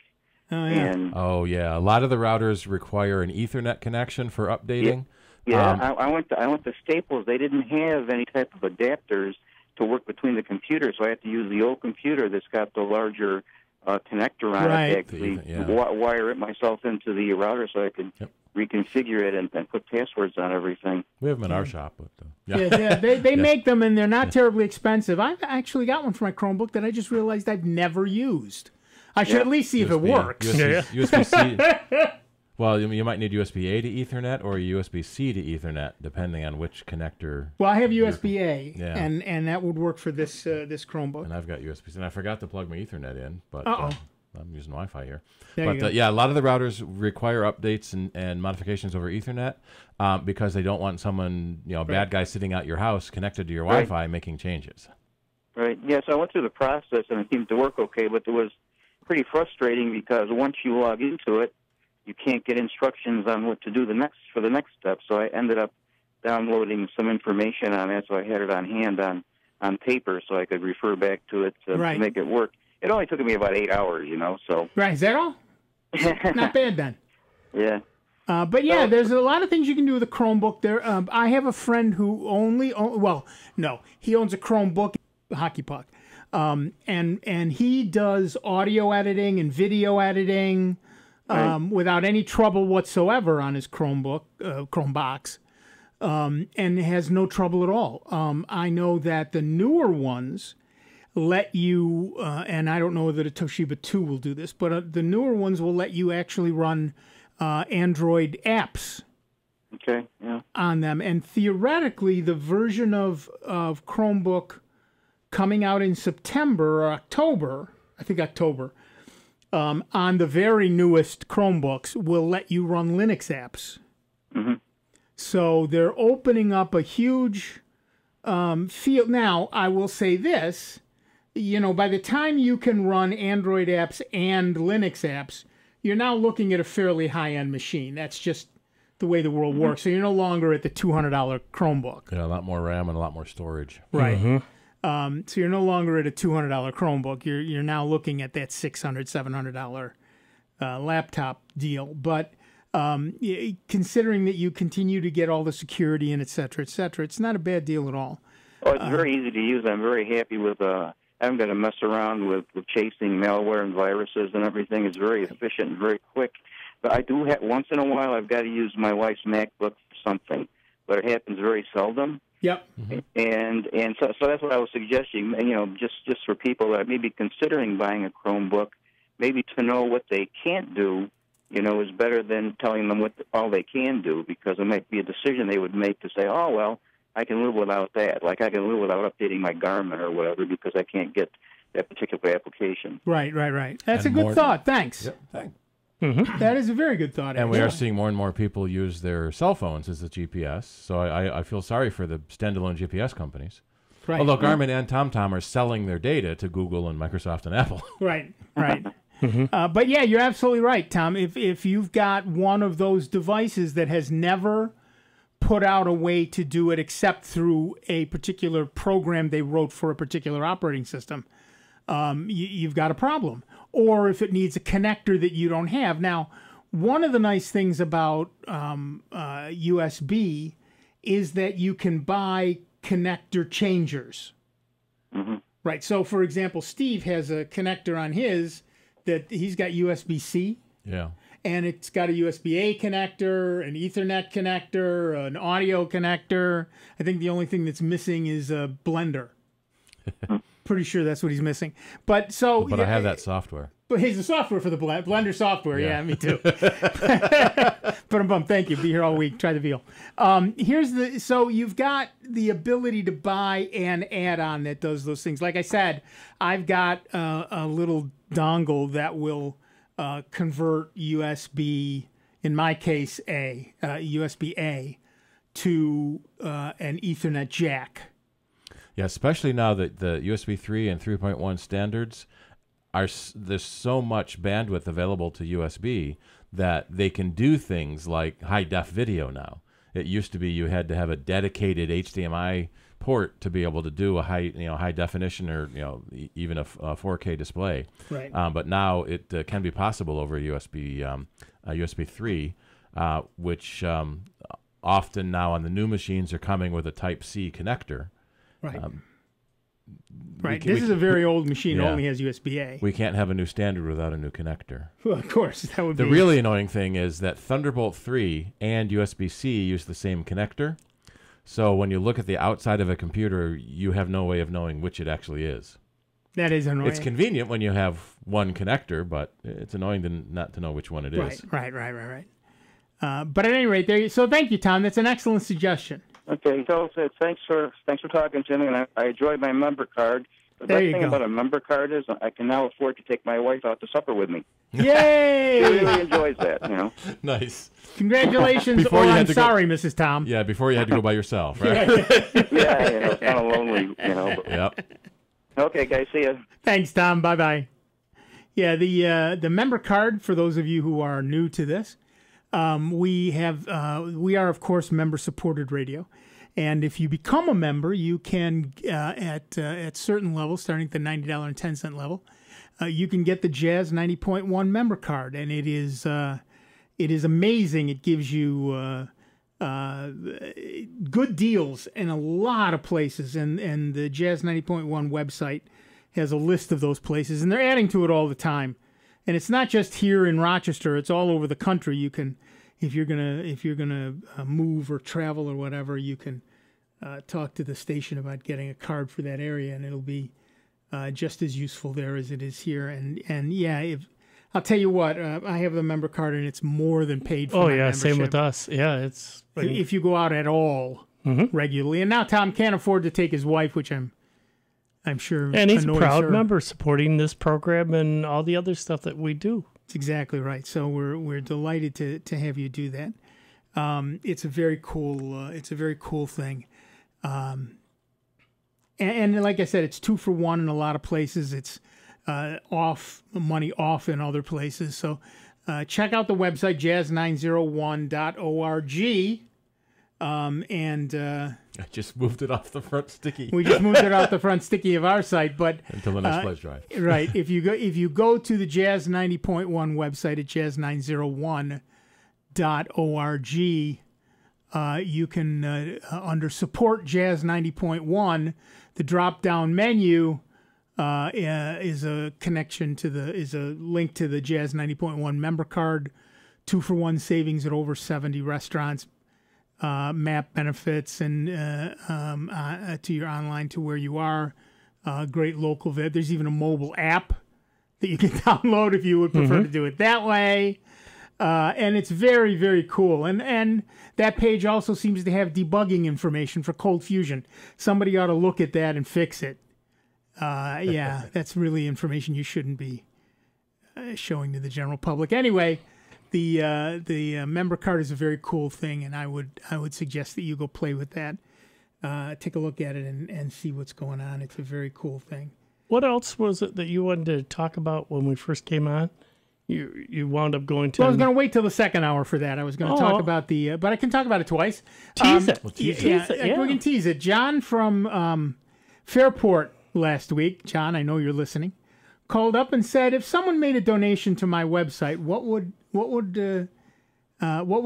Oh yeah. A lot of the routers require an Ethernet connection for updating. I went to Staples. They didn't have any type of adapters to work between the computers, so I had to use the old computer that's got the larger connector on it to actually wire it myself into the router so I could reconfigure it and put passwords on everything. We have them in our shop. But, they make them, and they're not terribly expensive. I've actually got one for my Chromebook that I just realized I've never used. I should at least see if it works. USB-C. Well, you might need USB-A to Ethernet or USB-C to Ethernet, depending on which connector. Well, I have USB-A, and that would work for this Chromebook. And I've got USB-C, and I forgot to plug my Ethernet in, but I'm using Wi-Fi here. But a lot of the routers require updates and modifications over Ethernet because they don't want someone, bad guy sitting out your house connected to your Wi-Fi making changes. Right. Yeah. So I went through the process, and it seemed to work okay, but it was pretty frustrating because once you log into it, you can't get instructions on what to do for the next step. So I ended up downloading some information on it, so I had it on hand on paper so I could refer back to it to make it work. It only took me about 8 hours, so. Right, is that all? Not bad then. Yeah. But yeah, there's a lot of things you can do with a Chromebook. There, I have a friend who he owns a Chromebook, hockey puck, and he does audio editing and video editing. Without any trouble whatsoever on his Chromebox, and has no trouble at all. I know that the newer ones let you, and I don't know whether the Toshiba 2 will do this, but the newer ones will let you actually run Android apps on them. And theoretically, the version of Chromebook coming out in September or October, I think October, on the very newest Chromebooks will let you run Linux apps. Mm-hmm. So they're opening up a huge field. Now, I will say this, by the time you can run Android apps and Linux apps, you're now looking at a fairly high-end machine. That's just the way the world works. So you're no longer at the $200 Chromebook. Yeah, a lot more RAM and a lot more storage. Right. Mm-hmm. So you're no longer at a $200 Chromebook. You're now looking at that $600, $700 laptop deal. But considering that you continue to get all the security and et cetera, it's not a bad deal at all. Oh, it's very easy to use. I'm very happy with. I haven't got to mess around with chasing malware and viruses and everything. It's very efficient and very quick. But I do have once in a while I've got to use my wife's MacBook for something, but it happens very seldom. Yep. And so that's what I was suggesting, just for people that may be considering buying a Chromebook, maybe to know what they can't do, is better than telling them what all they can do, because it might be a decision they would make to say, oh, well, I can live without that. Like I can live without updating my Garmin or whatever because I can't get that particular application. Right. That's a good thought. Thanks. Yep, thanks. Mm-hmm. That is a very good thought. And we are seeing more and more people use their cell phones as a GPS. So I feel sorry for the standalone GPS companies. Right. Although Garmin and TomTom are selling their data to Google and Microsoft and Apple. Right. But yeah, you're absolutely right, Tom. If you've got one of those devices that has never put out a way to do it except through a particular program they wrote for a particular operating system, you've got a problem. Or if it needs a connector that you don't have. Now, one of the nice things about USB is that you can buy connector changers. Right. So, for example, Steve has a connector on his that he's got USB-C. Yeah. And it's got a USB-A connector, an Ethernet connector, an audio connector. I think the only thing that's missing is a blender. Pretty sure that's what he's missing. But I have that software. But he's the software for the Blender software. Yeah, me too. But thank you. Be here all week. Try the veal. So you've got the ability to buy an add-on that does those things. Like I said, I've got a little dongle that will convert USB, in my case, USB-A to an Ethernet jack. Yeah, especially now that the USB 3 and 3.1 standards there's so much bandwidth available to USB that they can do things like high-def video now. It used to be you had to have a dedicated HDMI port to be able to do a high definition or even a 4K display. Right. But now it can be possible over USB 3, which often now on the new machines are coming with a Type-C connector. Right. This is a very old machine. Yeah. Only has USB-A. We can't have a new standard without a new connector. Well, of course, that would the be... The really annoying thing is that Thunderbolt 3 and USB-C use the same connector. So when you look at the outside of a computer, you have no way of knowing which it actually is. That is annoying. It's convenient when you have one connector, but it's annoying not to know which one it is. Right. But at any rate, so thank you, Tom. That's an excellent suggestion. Okay, so thanks for talking to me, and I enjoyed my member card. The best thing about a member card is I can now afford to take my wife out to supper with me. Yay! She really enjoys that, Nice. Congratulations, I'm sorry, Mrs. Tom. Yeah, before you had to go by yourself, right? Yeah, it's kind of lonely, But... Yep. Okay, guys, see ya. Thanks, Tom. Bye-bye. Yeah, the member card, for those of you who are new to this, we are, of course, member-supported radio. And if you become a member, you can, at certain levels, starting at the $90.10 level, you can get the Jazz 90.1 member card. And it is amazing. It gives you good deals in a lot of places. And the Jazz 90.1 website has a list of those places. And they're adding to it all the time. And it's not just here in Rochester; it's all over the country. You can, if you're gonna move or travel or whatever, you can talk to the station about getting a card for that area, and it'll be just as useful there as it is here. And yeah, I'll tell you what, I have the member card, and it's more than paid for. Oh my yeah, membership. same with us. Yeah, it's if you go out at all regularly. And now Tom can't afford to take his wife, which I'm sure. And he's a proud her. member, supporting this program and all the other stuff that we do. That's exactly right. So we're delighted to have you do that. It's a very cool thing. And like I said, it's 2 for 1 in a lot of places. It's money off in other places. So check out the website jazz901.org. I just moved it off the front sticky. We just moved it off the front sticky of our site, but until the next pledge drive. Right. If you go to the Jazz 90.1 website at jazz901.org, you can under support Jazz 90.1, the drop down menu is a link to the Jazz 90.1 member card, 2 for 1 savings at over 70 restaurants. Map benefits and to your online to where you are. Great local vid. There's even a mobile app that you can download if you would prefer to do it that way. And it's very, very cool. And that page also seems to have debugging information for Cold Fusion. Somebody ought to look at that and fix it. Yeah, that's really information you shouldn't be showing to the general public. Anyway, the member card is a very cool thing, and I would suggest that you go play with that. Take a look at it and see what's going on. It's a very cool thing. What else was it that you wanted to talk about when we first came on? You wound up going to... Well, I was going to wait till the second hour for that. I was going to talk about the... but I can talk about it twice. Tease it. Tease it. We can tease it. John from Fairport last week, John, I know you're listening, called up and said, if someone made a donation to my website, what would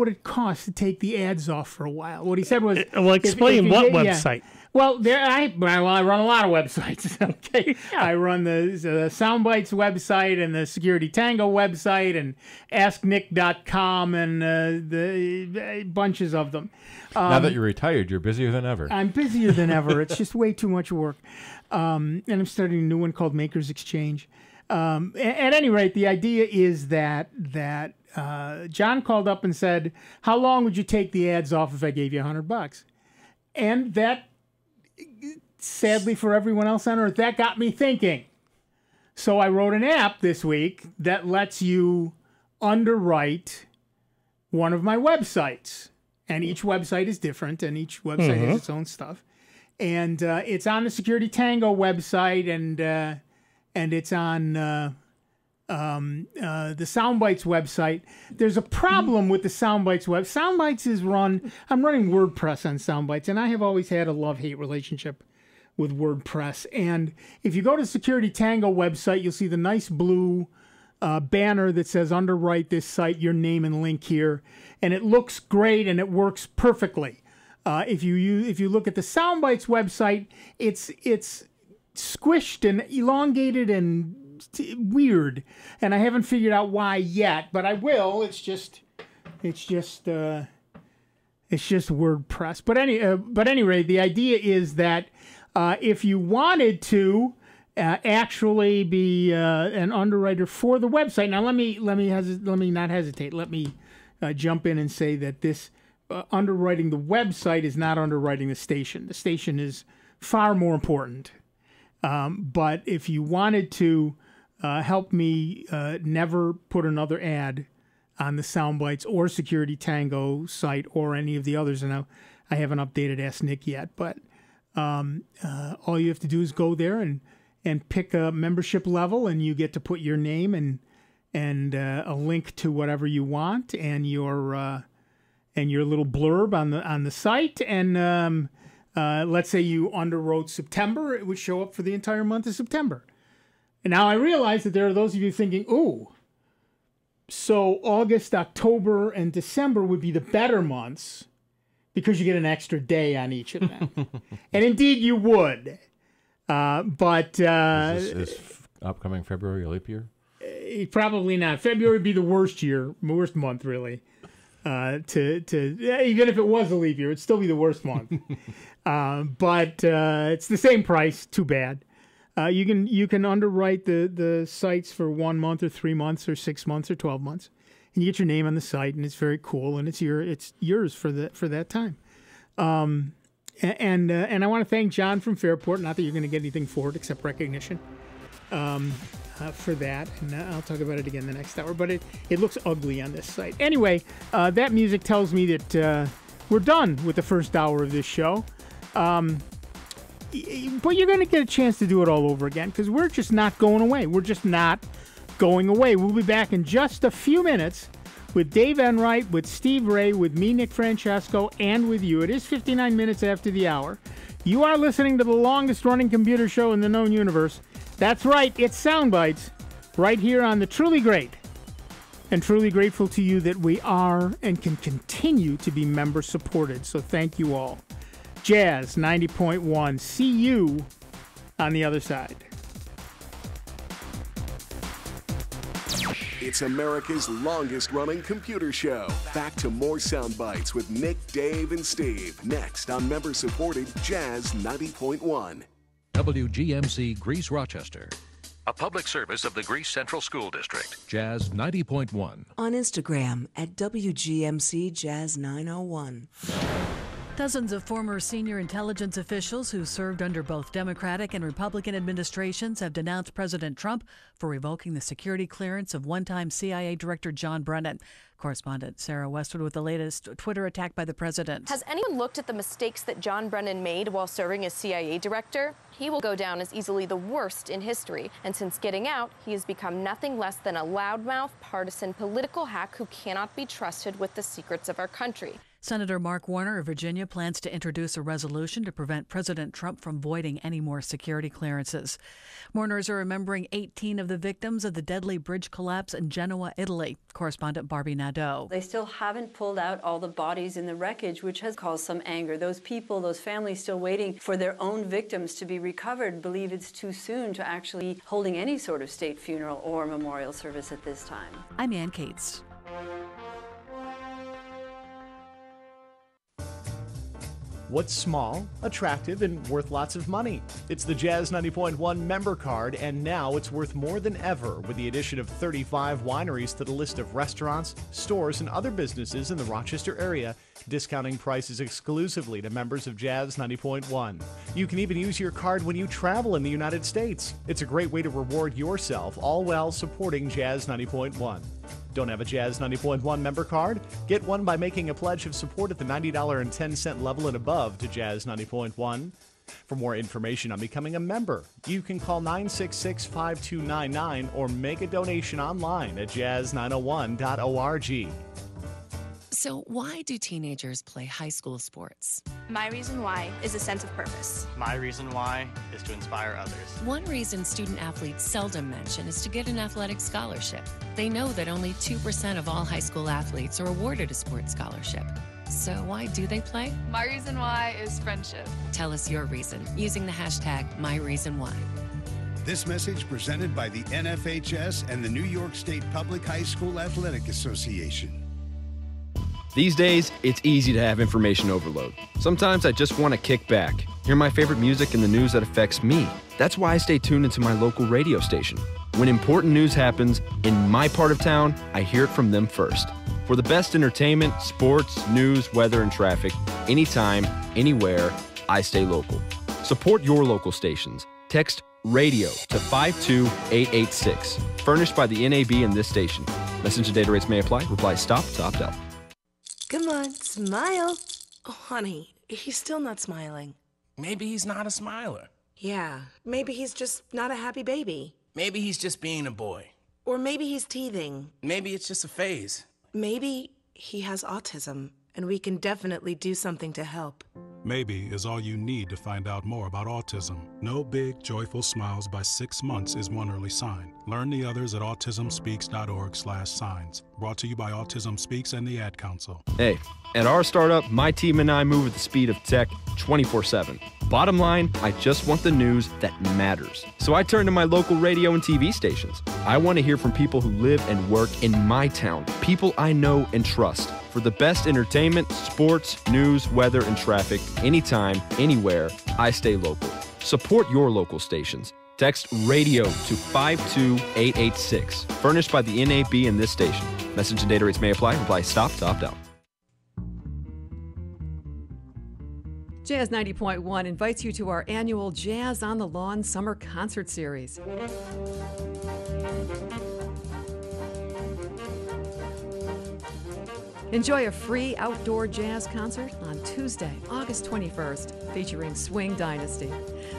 it cost to take the ads off for a while? What he said was... Well, explain what website. Well, I run a lot of websites. Okay, I run the Soundbytes website and the Security Tango website and AskNick.com and the bunches of them. Now that you're retired, you're busier than ever. I'm busier than ever. It's just way too much work. And I'm starting a new one called Makers Exchange. At any rate, the idea is that John called up and said, "How long would you take the ads off if I gave you $100?" And that, sadly for everyone else on earth, that got me thinking. So I wrote an app this week that lets you underwrite one of my websites. And each website is different, and each website has its own stuff. And it's on the Security Tango website, and it's on the Soundbytes website. There's a problem with the Soundbytes web. Soundbytes is I'm running WordPress on Soundbytes, and I have always had a love-hate relationship with WordPress. And if you go to the Security Tango website, you'll see the nice blue banner that says underwrite this site, your name and link here. And it looks great, and it works perfectly. If you look at the Soundbytes website, it's squished and elongated and weird, and I haven't figured out why yet, but I will. It's just WordPress. But anyway, the idea is that if you wanted to actually be an underwriter for the website, now let me not hesitate. Let me jump in and say that this underwriting the website is not underwriting the station. The station is far more important. But if you wanted to help me never put another ad on the Soundbytes or Security Tango site or any of the others, and I haven't updated Ask Nick yet, but all you have to do is go there and pick a membership level, and you get to put your name and a link to whatever you want and your little blurb on the site, and let's say you underwrote September, it would show up for the entire month of September. And now I realize that there are those of you thinking, ooh, so August, October, and December would be the better months because you get an extra day on each of them. And indeed you would. But is upcoming February a leap year? Probably not. February would be the worst month, really. Even if it was a leap year, it'd still be the worst month. But it's the same price. Too bad. You can underwrite the sites for 1 month or 3 months or 6 months or 12 months, and you get your name on the site, and it's very cool, and it's yours for that time. And I want to thank John from Fairport. Not that you're going to get anything for it except recognition. For that, and I'll talk about it again the next hour, but it looks ugly on this site. Anyway, that music tells me that we're done with the first hour of this show, but you're going to get a chance to do it all over again, because we're just not going away. We're just not going away. We'll be back in just a few minutes with Dave Enright, with Steve Ray, with me, Nick Francesco, and with you. It is 59 minutes after the hour. You are listening to the longest-running computer show in the known universe. That's right, it's Soundbytes, right here on the Truly Great. And truly grateful to you that we are and can continue to be member-supported. So thank you all. Jazz 90.1. See you on the other side. It's America's longest-running computer show. Back to more Soundbytes with Nick, Dave, and Steve. Next on member-supported Jazz 90.1. WGMC Greece Rochester. A public service of the Greece Central School District. Jazz 90.1. On Instagram at WGMC Jazz 901. Dozens of former senior intelligence officials who served under both Democratic and Republican administrations have denounced President Trump for revoking the security clearance of one-time CIA Director John Brennan. Correspondent Sarah Westwood with the latest Twitter attack by the president. Has anyone looked at the mistakes that John Brennan made while serving as CIA director? He will go down as easily the worst in history. And since getting out, he has become nothing less than a loudmouth, partisan political hack who cannot be trusted with the secrets of our country. Senator Mark Warner of Virginia plans to introduce a resolution to prevent President Trump from voiding any more security clearances. Mourners are remembering 18 of the victims of the deadly bridge collapse in Genoa, Italy. Correspondent Barbie Nadeau. They still haven't pulled out all the bodies in the wreckage, which has caused some anger. Those people, those families still waiting for their own victims to be recovered, believe it's too soon to actually holding any sort of state funeral or memorial service at this time. I'm Ann Cates. What's small, attractive, and worth lots of money? It's the Jazz 90.1 member card, and now it's worth more than ever with the addition of 35 wineries to the list of restaurants, stores, and other businesses in the Rochester area, discounting prices exclusively to members of Jazz 90.1. You can even use your card when you travel in the United States. It's a great way to reward yourself, all while supporting Jazz 90.1. Don't have a Jazz 90.1 member card? Get one by making a pledge of support at the $90.10 level and above to Jazz 90.1. For more information on becoming a member, you can call 966-5299 or make a donation online at jazz901.org. So why do teenagers play high school sports? My reason why is a sense of purpose. My reason why is to inspire others. One reason student athletes seldom mention is to get an athletic scholarship. They know that only 2% of all high school athletes are awarded a sports scholarship. So why do they play? My reason why is friendship. Tell us your reason using the hashtag #MyReasonWhy. This message presented by the NFHS and the New York State Public High School Athletic Association. These days, it's easy to have information overload. Sometimes I just want to kick back, hear my favorite music and the news that affects me. That's why I stay tuned into my local radio station. When important news happens in my part of town, I hear it from them first. For the best entertainment, sports, news, weather, and traffic, anytime, anywhere, I stay local. Support your local stations. Text RADIO to 52886. Furnished by the NAB and this station. Message and data rates may apply. Reply STOP to opt out. Come on, smile. Oh, honey, he's still not smiling. Maybe he's not a smiler. Yeah, maybe he's just not a happy baby. Maybe he's just being a boy. Or maybe he's teething. Maybe it's just a phase. Maybe he has autism, and we can definitely do something to help. Maybe is all you need to find out more about autism. No big, joyful smiles by 6 months is one early sign. Learn the others at autismspeaks.org/signs. Brought to you by Autism Speaks and the Ad Council. Hey, at our startup, my team and I move at the speed of tech 24/7. Bottom line, I just want the news that matters. So I turn to my local radio and TV stations. I want to hear from people who live and work in my town, people I know and trust. For the best entertainment, sports, news, weather, and traffic, anytime, anywhere, I stay local. Support your local stations. Text RADIO to 52886. Furnished by the NAB and this station. Message and data rates may apply. Reply STOP to opt out. Jazz 90.1 invites you to our annual Jazz on the Lawn Summer Concert Series. Enjoy a free outdoor jazz concert on Tuesday, August 21st, featuring Swing Dynasty.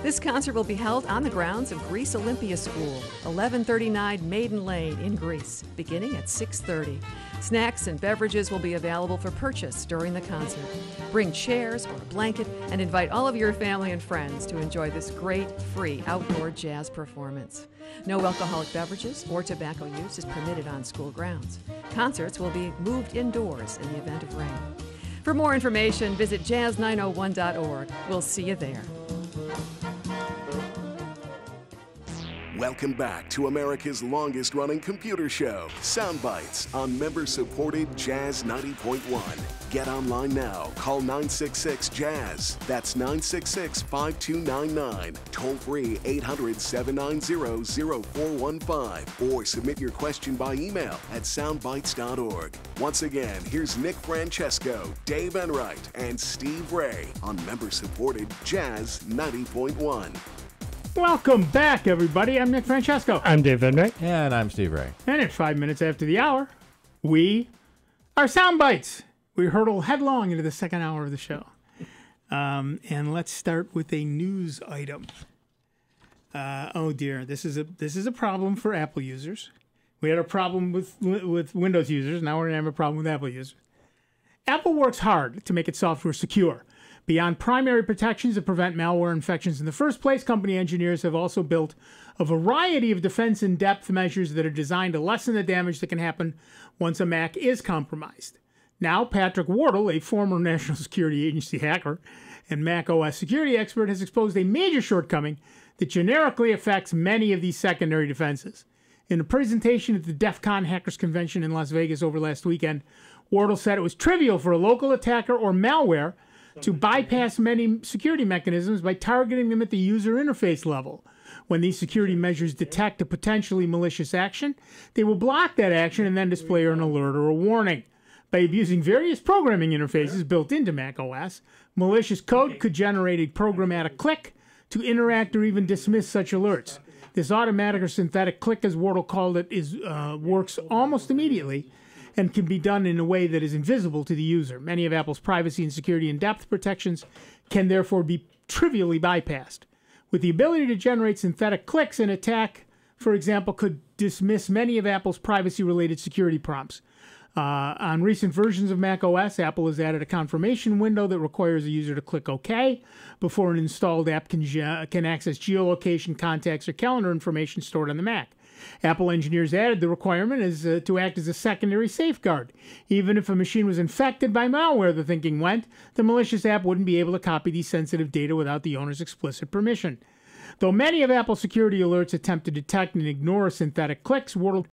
This concert will be held on the grounds of Greece Olympia School, 1139 Maiden Lane in Greece, beginning at 6:30. Snacks and beverages will be available for purchase during the concert. Bring chairs or a blanket and invite all of your family and friends to enjoy this great free outdoor jazz performance. No alcoholic beverages or tobacco use is permitted on school grounds. Concerts will be moved indoors in the event of rain. For more information, visit jazz901.org. We'll see you there. Welcome back to America's longest-running computer show, Sound Bytes, on member-supported Jazz 90.1. Get online now. Call 966-JAZZ. That's 966-5299. Toll-free 800-790-0415. Or submit your question by email at soundbytes.org. Once again, here's Nick Francesco, Dave Enright, and Steve Ray on member-supported Jazz 90.1. Welcome back, everybody. I'm Nick Francesco. I'm Dave Enright. And I'm Steve Ray. And at 5 minutes after the hour, we are Sound Bytes. We hurtle headlong into the second hour of the show. And let's start with a news item. Oh dear, this is a problem for Apple users. We had a problem with Windows users. Now we're gonna have a problem with Apple users. Apple works hard to make its software secure. Beyond primary protections to prevent malware infections in the first place, company engineers have also built a variety of defense in-depth measures that are designed to lessen the damage that can happen once a Mac is compromised. Now, Patrick Wardle, a former National Security Agency hacker and Mac OS security expert, has exposed a major shortcoming that generically affects many of these secondary defenses. In a presentation at the DEF CON Hackers Convention in Las Vegas over last weekend, Wardle said it was trivial for a local attacker or malware to bypass many security mechanisms by targeting them at the user interface level. When these security measures detect a potentially malicious action, they will block that action and then display an alert or a warning. By abusing various programming interfaces built into Mac OS, malicious code could generate a programmatic click to interact or even dismiss such alerts. This automatic or synthetic click, as Wardle called it, works almost immediately and can be done in a way that is invisible to the user. Many of Apple's privacy and security in-depth protections can therefore be trivially bypassed. With the ability to generate synthetic clicks, an attack, for example, could dismiss many of Apple's privacy-related security prompts. On recent versions of Mac OS, Apple has added a confirmation window that requires a user to click OK before an installed app can access geolocation, contacts, or calendar information stored on the Mac. Apple engineers added the requirement to act as a secondary safeguard. Even if a machine was infected by malware, the thinking went, the malicious app wouldn't be able to copy these sensitive data without the owner's explicit permission. Though many of Apple's security alerts attempt to detect and ignore synthetic clicks, Wardle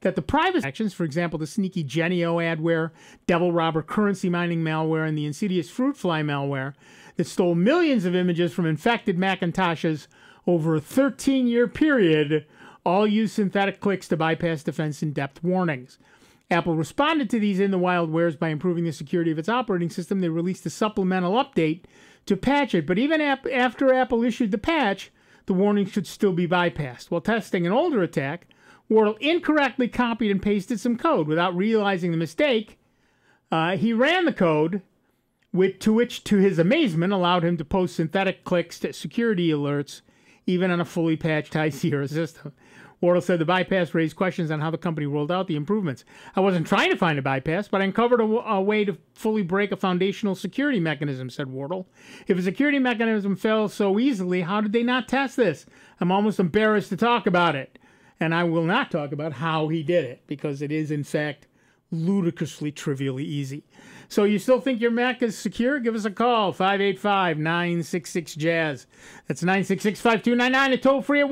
that the privacy actions, for example, the sneaky Genio adware, Devil Robber currency mining malware, and the insidious Fruit Fly malware that stole millions of images from infected Macintoshes over a 13-year period, all use synthetic clicks to bypass defense in-depth warnings. Apple responded to these in-the-wild-wares by improving the security of its operating system. They released a supplemental update to patch it, but even after Apple issued the patch, the warnings should still be bypassed. While testing an older attack, Wardle incorrectly copied and pasted some code. Without realizing the mistake, he ran the code, which to his amazement, allowed him to post synthetic clicks to security alerts, even on a fully patched High Sierra system. Wardle said the bypass raised questions on how the company rolled out the improvements. I wasn't trying to find a bypass, but I uncovered a way to fully break a foundational security mechanism, said Wardle. If a security mechanism fails so easily, how did they not test this? I'm almost embarrassed to talk about it. And I will not talk about how he did it, because it is, in fact, ludicrously, trivially easy. So you still think your Mac is secure? Give us a call, 585-966-JAZZ. That's 966-5299, and toll free at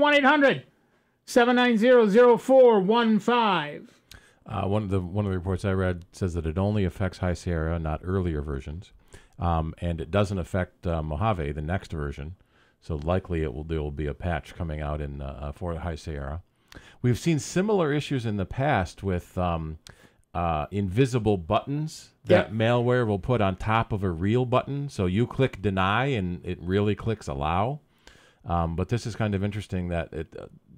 1-800-790-0415. One of the reports I read says that it only affects High Sierra, not earlier versions, and it doesn't affect Mojave, the next version. So likely there will be a patch coming out for High Sierra. We've seen similar issues in the past with invisible buttons that malware will put on top of a real button. So you click deny and it really clicks allow. But this is kind of interesting that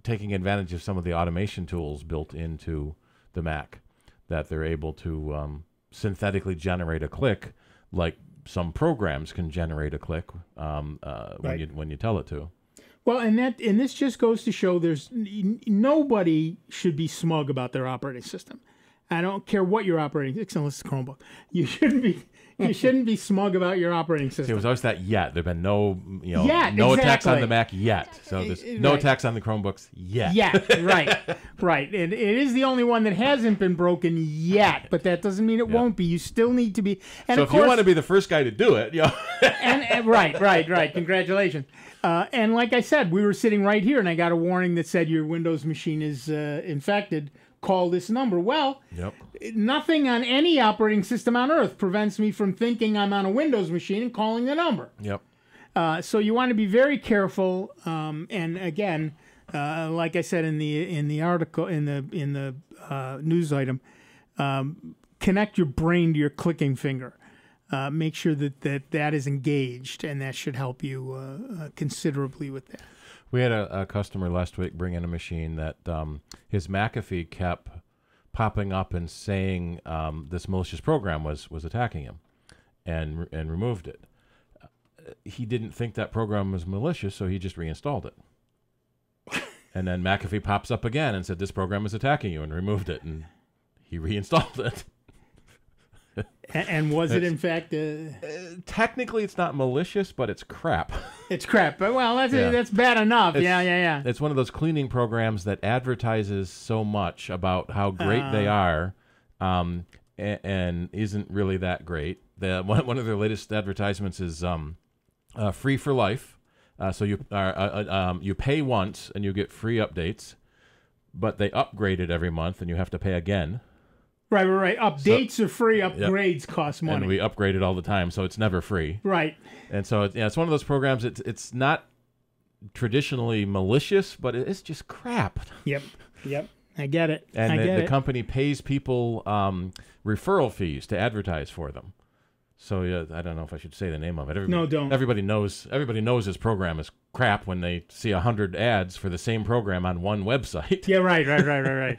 taking advantage of some of the automation tools built into the Mac, that they're able to synthetically generate a click like some programs can generate a click when you tell it to. Well, and this just goes to show nobody should be smug about their operating system. I don't care what your operating system, unless it's Chromebook. You shouldn't be You shouldn't be smug about your operating system. See, it was always that yet. There've been no, Yet, no attacks exactly. on the Mac yet. So there's no Right. attacks on the Chromebooks yet. Yet, right. And it is the only one that hasn't been broken yet, but that doesn't mean it won't be. You still need to be. And So of if you course, want to be the first guy to do it, and right. Congratulations. And like I said, we were sitting right here, and I got a warning that said your Windows machine is infected. Call this number. Well, nothing on any operating system on Earth prevents me from thinking I'm on a Windows machine and calling the number. Yep. So you want to be very careful. And again, like I said in the article in the news item, connect your brain to your clicking finger. Make sure that is engaged, and that should help you considerably with that. We had a customer last week bring in a machine that his McAfee kept popping up and saying this malicious program was attacking him, and removed it. He didn't think that program was malicious, so he just reinstalled it. And then McAfee pops up again and said this program is attacking you, and removed it, and he reinstalled it. And was it in fact? Technically, it's not malicious, but it's crap. It's crap. But well, that's bad enough. Yeah. It's one of those cleaning programs that advertises so much about how great they are, and isn't really that great. One of their latest advertisements is free for life. So you pay once and you get free updates, but they upgrade it every month and you have to pay again. Right. Updates are free. Upgrades cost money. And we upgrade it all the time, so it's never free. Right. And so it's one of those programs. It's not traditionally malicious, but it's just crap. Yep. I get it. And the company pays people referral fees to advertise for them. So I don't know if I should say the name of it. No, don't. Everybody knows this program is crap when they see 100 ads for the same program on one website. Yeah. Right.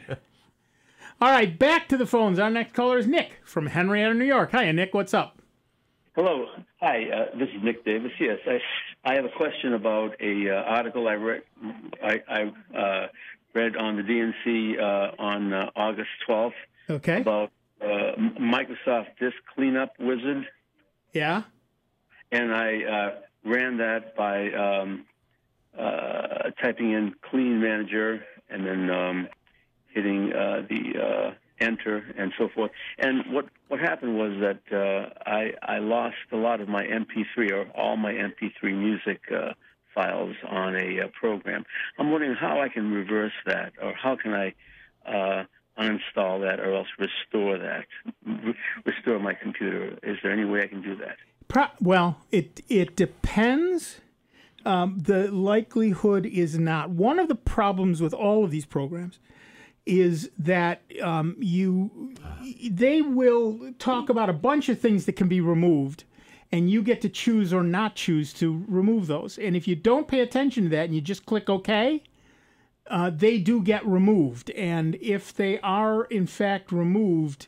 All right, back to the phones. Our next caller is Nick from Henrietta, New York. Hi, Nick. What's up? Hello. Hi, this is Nick Davis. Yes, I have a question about a article I read. I read on the DNC on August 12th. Okay. About Microsoft Disk Cleanup Wizard. Yeah. And I ran that by typing in Clean Manager and then hitting the enter and so forth. And what happened was that I lost a lot of my MP3 or all my MP3 music files on a program. I'm wondering how I can reverse that, or how can I uninstall that, or else restore that, restore my computer. Is there any way I can do that? Well, it depends. The likelihood is not. One of the problems with all of these programs is that they will talk about a bunch of things that can be removed, and you get to choose or not choose to remove those. And if you don't pay attention to that and you just click OK, they do get removed. And if they are in fact removed,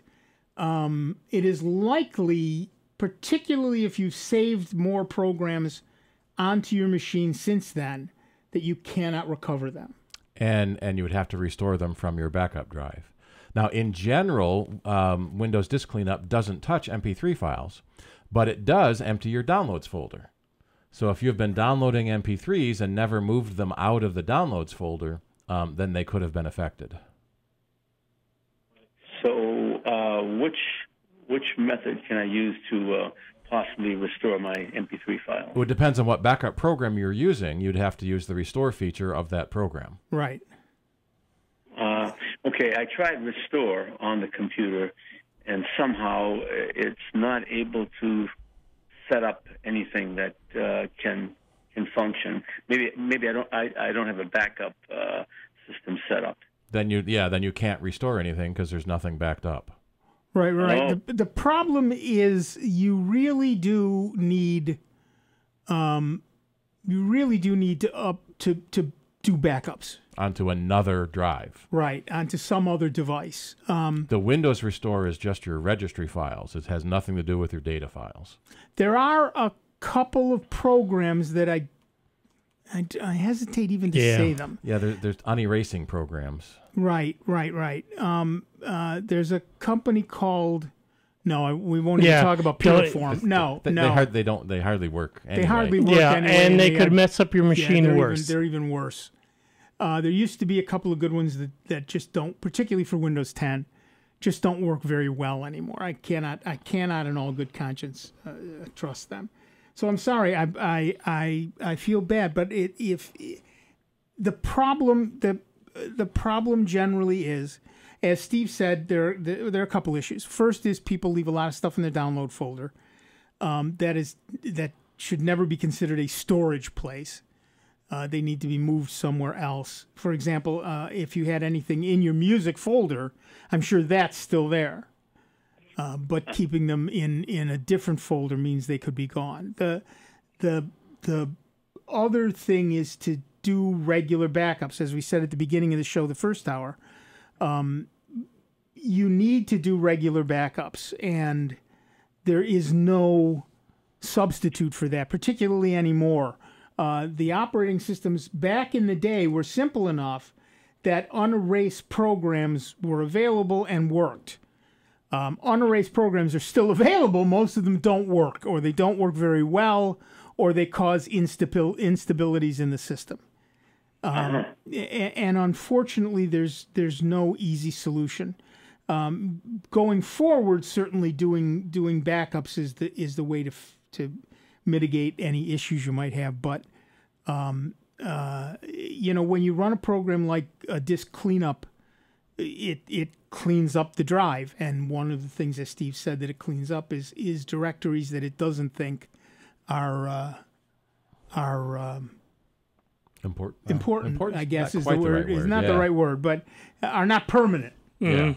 it is likely, particularly if you've saved more programs onto your machine since then, that you cannot recover them. And you would have to restore them from your backup drive. Now, in general, Windows Disk Cleanup doesn't touch MP3 files, but it does empty your downloads folder. So if you've been downloading MP3s and never moved them out of the downloads folder, then they could have been affected. So which method can I use to possibly restore my MP3 file? Well, it depends on what backup program you're using. You'd have to use the restore feature of that program. Right. Okay, I tried restore on the computer, and somehow it's not able to set up anything that can function. Maybe I don't have a backup system set up. Then you can't restore anything because there's nothing backed up. Right. Oh. The problem is you really do need to do backups onto another drive. Right, onto some other device. The Windows Restore is just your registry files. It has nothing to do with your data files. There are a couple of programs that I hesitate even to say them. Yeah, there's unerasing programs. Right. There's a company called No, we won't even talk about piriform. No. They hardly work. Anyway. They hardly work anyway. And they could mess up your machine worse. They're even worse. There used to be a couple of good ones that just don't, particularly for Windows 10, just don't work very well anymore. I cannot in all good conscience trust them. So I'm sorry. I feel bad, but the problem generally is, as Steve said, there are a couple issues. First is people leave a lot of stuff in their download folder that should never be considered a storage place. They need to be moved somewhere else. For example, if you had anything in your music folder, I'm sure that's still there. But keeping them in a different folder means they could be gone. The other thing is to do regular backups. As we said at the beginning of the show, the first hour, you need to do regular backups, and there is no substitute for that, particularly anymore. The operating systems back in the day were simple enough that unerased programs were available and worked. Unerased programs are still available. Most of them don't work, or they don't work very well, or they cause instabilities in the system. And unfortunately, there's no easy solution. Going forward, certainly doing backups is the way to mitigate any issues you might have. But when you run a program like a disk cleanup, it cleans up the drive, and one of the things that Steve said that it cleans up is directories that it doesn't think are important. I guess is the word. Is not the right word, but are not permanent. Yeah.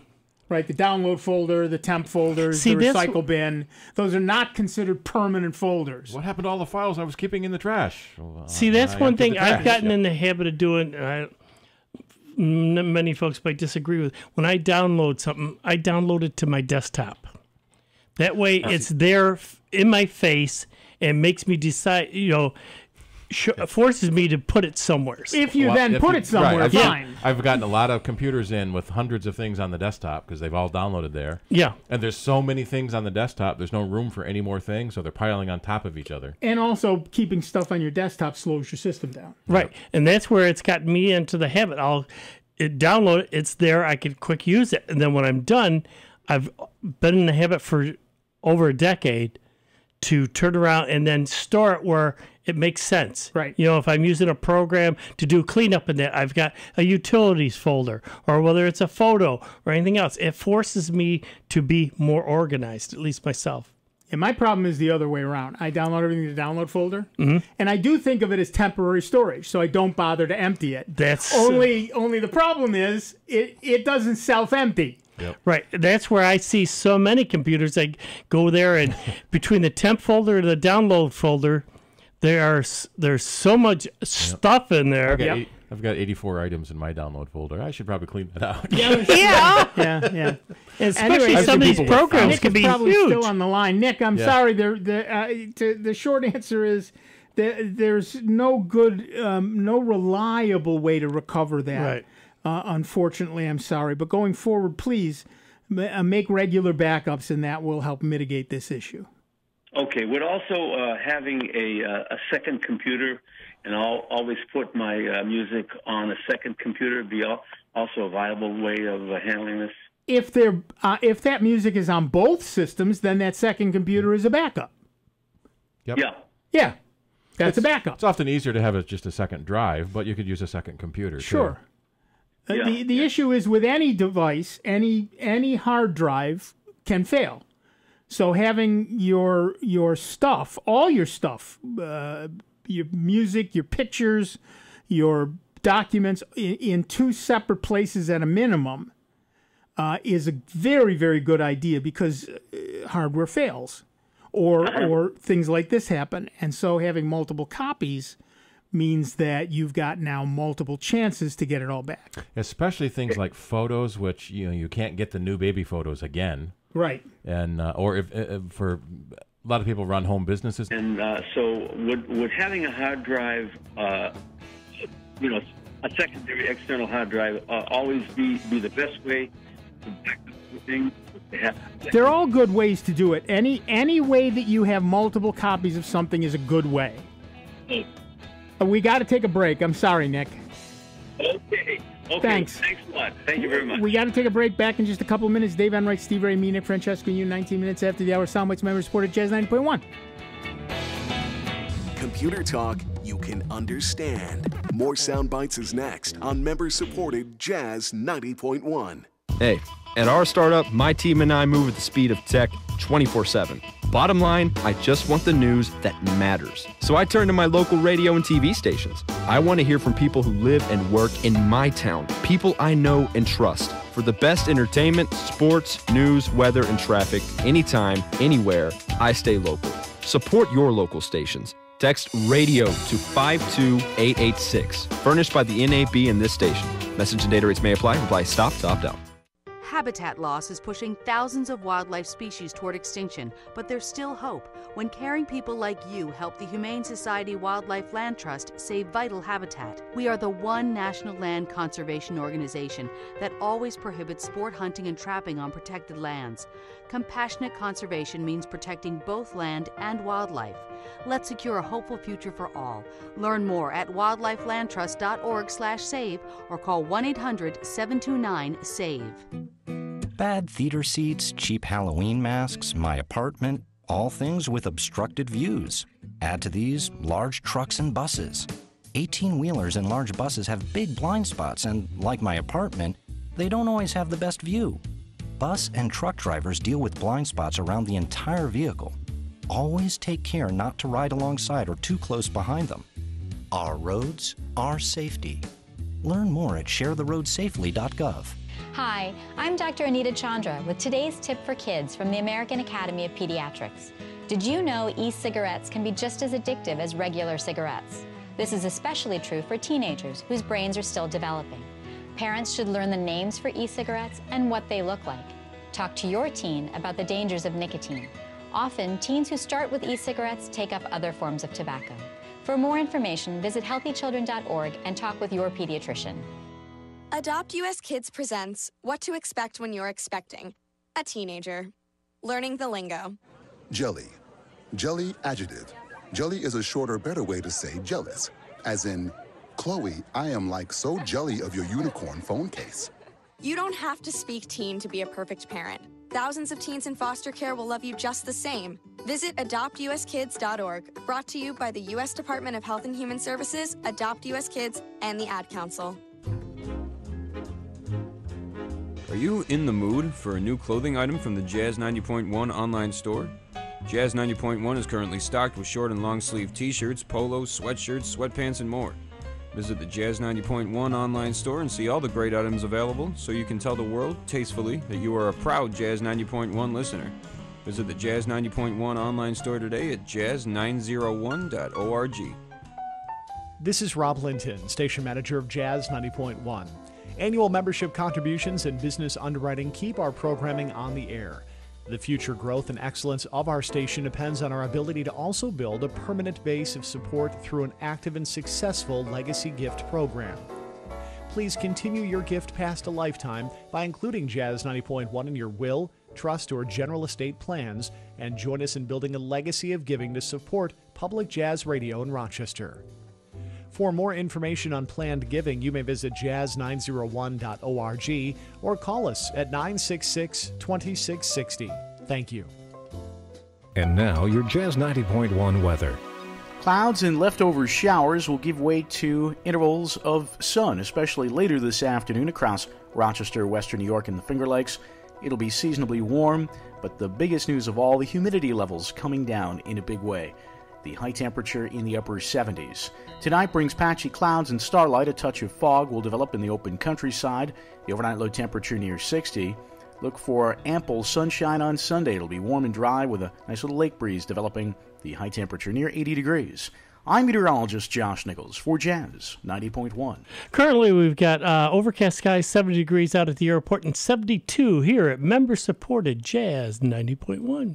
Right, the download folder, the temp folders, the recycle bin, those are not considered permanent folders. What happened to all the files I was keeping in the trash? See, that's one thing I've gotten in the habit of doing. Many folks might disagree with. When I download something, I download it to my desktop. That way, it's there in my face and makes me decide, forces me to put it somewhere. If you put it somewhere, fine. I've gotten a lot of computers in with hundreds of things on the desktop because they've all downloaded there. Yeah. And there's so many things on the desktop, there's no room for any more things, so they're piling on top of each other. And also, keeping stuff on your desktop slows your system down. Right. And that's where it's gotten me into the habit. I'll download it, it's there, I can quick use it. And then when I'm done, I've been in the habit for over a decade to turn around and then store it where it makes sense. Right. If I'm using a program to do cleanup in that, I've got a utilities folder, or whether it's a photo or anything else. It forces me to be more organized, at least myself. And my problem is the other way around. I download everything to the download folder, and I do think of it as temporary storage, so I don't bother to empty it. That's only the problem is it doesn't self-empty. Yep. Right. That's where I see so many computers. I go there, and between the temp folder and the download folder, there's so much stuff in there. I've got 84 items in my download folder. I should probably clean that out. Yeah. Especially some of these programs can be probably huge. Still on the line, Nick. I'm sorry. The short answer is there's no good, no reliable way to recover that. Right. Unfortunately, I'm sorry. But going forward, please make regular backups, and that will help mitigate this issue. Okay. Would also having a second computer, and I'll always put my music on a second computer, be also a viable way of handling this? If that music is on both systems, then that second computer is a backup. Yep. Yeah. That's a backup. It's often easier to have just a second drive, but you could use a second computer. Sure. Too. The issue is with any device, any hard drive can fail. So having your stuff, all your stuff, your music, your pictures, your documents in two separate places at a minimum is a very, very good idea, because hardware fails or things like this happen. And so having multiple copies means that you've got now multiple chances to get it all back. Especially things like photos, which you can't get the new baby photos again. Right. And or if for a lot of people run home businesses. And so would having a hard drive, a secondary external hard drive, always be the best way to back up things. They're all good ways to do it. Any way that you have multiple copies of something is a good way. We got to take a break. I'm sorry, Nick. Okay. Thanks. Thanks a lot. Thank you very much. We got to take a break. Back in just a couple of minutes. Dave Enright, Steve Ray, me, Nick Francesco, and you 19 minutes after the hour. Soundbites members supported Jazz 90.1. Computer talk you can understand. More Soundbites is next on member-supported Jazz 90.1. Hey, at our startup, my team and I move at the speed of tech 24/7. Bottom line, I just want the news that matters. So I turn to my local radio and TV stations. I want to hear from people who live and work in my town, people I know and trust. For the best entertainment, sports, news, weather, and traffic, anytime, anywhere, I stay local. Support your local stations. Text RADIO to 52886. Furnished by the NAB and this station. Message and data rates may apply. Reply stop to opt out. Habitat loss is pushing thousands of wildlife species toward extinction, but there's still hope when caring people like you help the Humane Society Wildlife Land Trust save vital habitat. We are the one national land conservation organization that always prohibits sport hunting and trapping on protected lands. Compassionate conservation means protecting both land and wildlife. Let's secure a hopeful future for all. Learn more at wildlifelandtrust.org/save or call 1-800-729-SAVE. Bad theater seats, cheap Halloween masks, my apartment, all things with obstructed views. Add to these large trucks and buses. 18-wheelers and large buses have big blind spots, and like my apartment, they don't always have the best view. Bus and truck drivers deal with blind spots around the entire vehicle. Always take care not to ride alongside or too close behind them. Our roads, our safety. Learn more at sharetheroadsafely.gov. Hi, I'm Dr. Anita Chandra with today's tip for kids from the American Academy of Pediatrics. Did you know e-cigarettes can be just as addictive as regular cigarettes? This is especially true for teenagers whose brains are still developing. Parents should learn the names for e-cigarettes and what they look like. Talk to your teen about the dangers of nicotine. Often, teens who start with e-cigarettes take up other forms of tobacco. For more information, visit healthychildren.org and talk with your pediatrician. Adopt US Kids presents What to Expect When You're Expecting a Teenager. Learning the lingo. Jelly. Jelly adjective. Jelly is a shorter, better way to say jealous. As in, Chloe, I am like so jelly of your unicorn phone case. You don't have to speak teen to be a perfect parent. Thousands of teens in foster care will love you just the same. Visit adoptuskids.org, brought to you by the U.S. Department of Health and Human Services, Adopt US Kids, and the Ad Council. Are you in the mood for a new clothing item from the Jazz 90.1 online store? Jazz 90.1 is currently stocked with short and long sleeve t-shirts, polos, sweatshirts, sweatpants, and more. Visit the Jazz 90.1 online store and see all the great items available so you can tell the world, tastefully, that you are a proud Jazz 90.1 listener. Visit the Jazz 90.1 online store today at jazz901.org. This is Rob Linton, station manager of Jazz 90.1. Annual membership contributions and business underwriting keep our programming on the air. The future growth and excellence of our station depends on our ability to also build a permanent base of support through an active and successful legacy gift program. Please continue your gift past a lifetime by including Jazz 90.1 in your will, trust, or general estate plans, and join us in building a legacy of giving to support public jazz radio in Rochester. For more information on planned giving, you may visit jazz901.org or call us at 966-2660. Thank you. And now, your Jazz 90.1 weather. Clouds and leftover showers will give way to intervals of sun, especially later this afternoon across Rochester, Western New York, and the Finger Lakes. It'll be seasonably warm, but the biggest news of all, the humidity levels coming down in a big way. The high temperature in the upper 70s. Tonight brings patchy clouds and starlight. A touch of fog will develop in the open countryside. The overnight low temperature near 60. Look for ample sunshine on Sunday. It'll be warm and dry with a nice little lake breeze developing. The high temperature near 80 degrees. I'm meteorologist Josh Nichols for Jazz 90.1. Currently, we've got overcast skies, 70 degrees out at the airport, and 72 here at member-supported Jazz 90.1.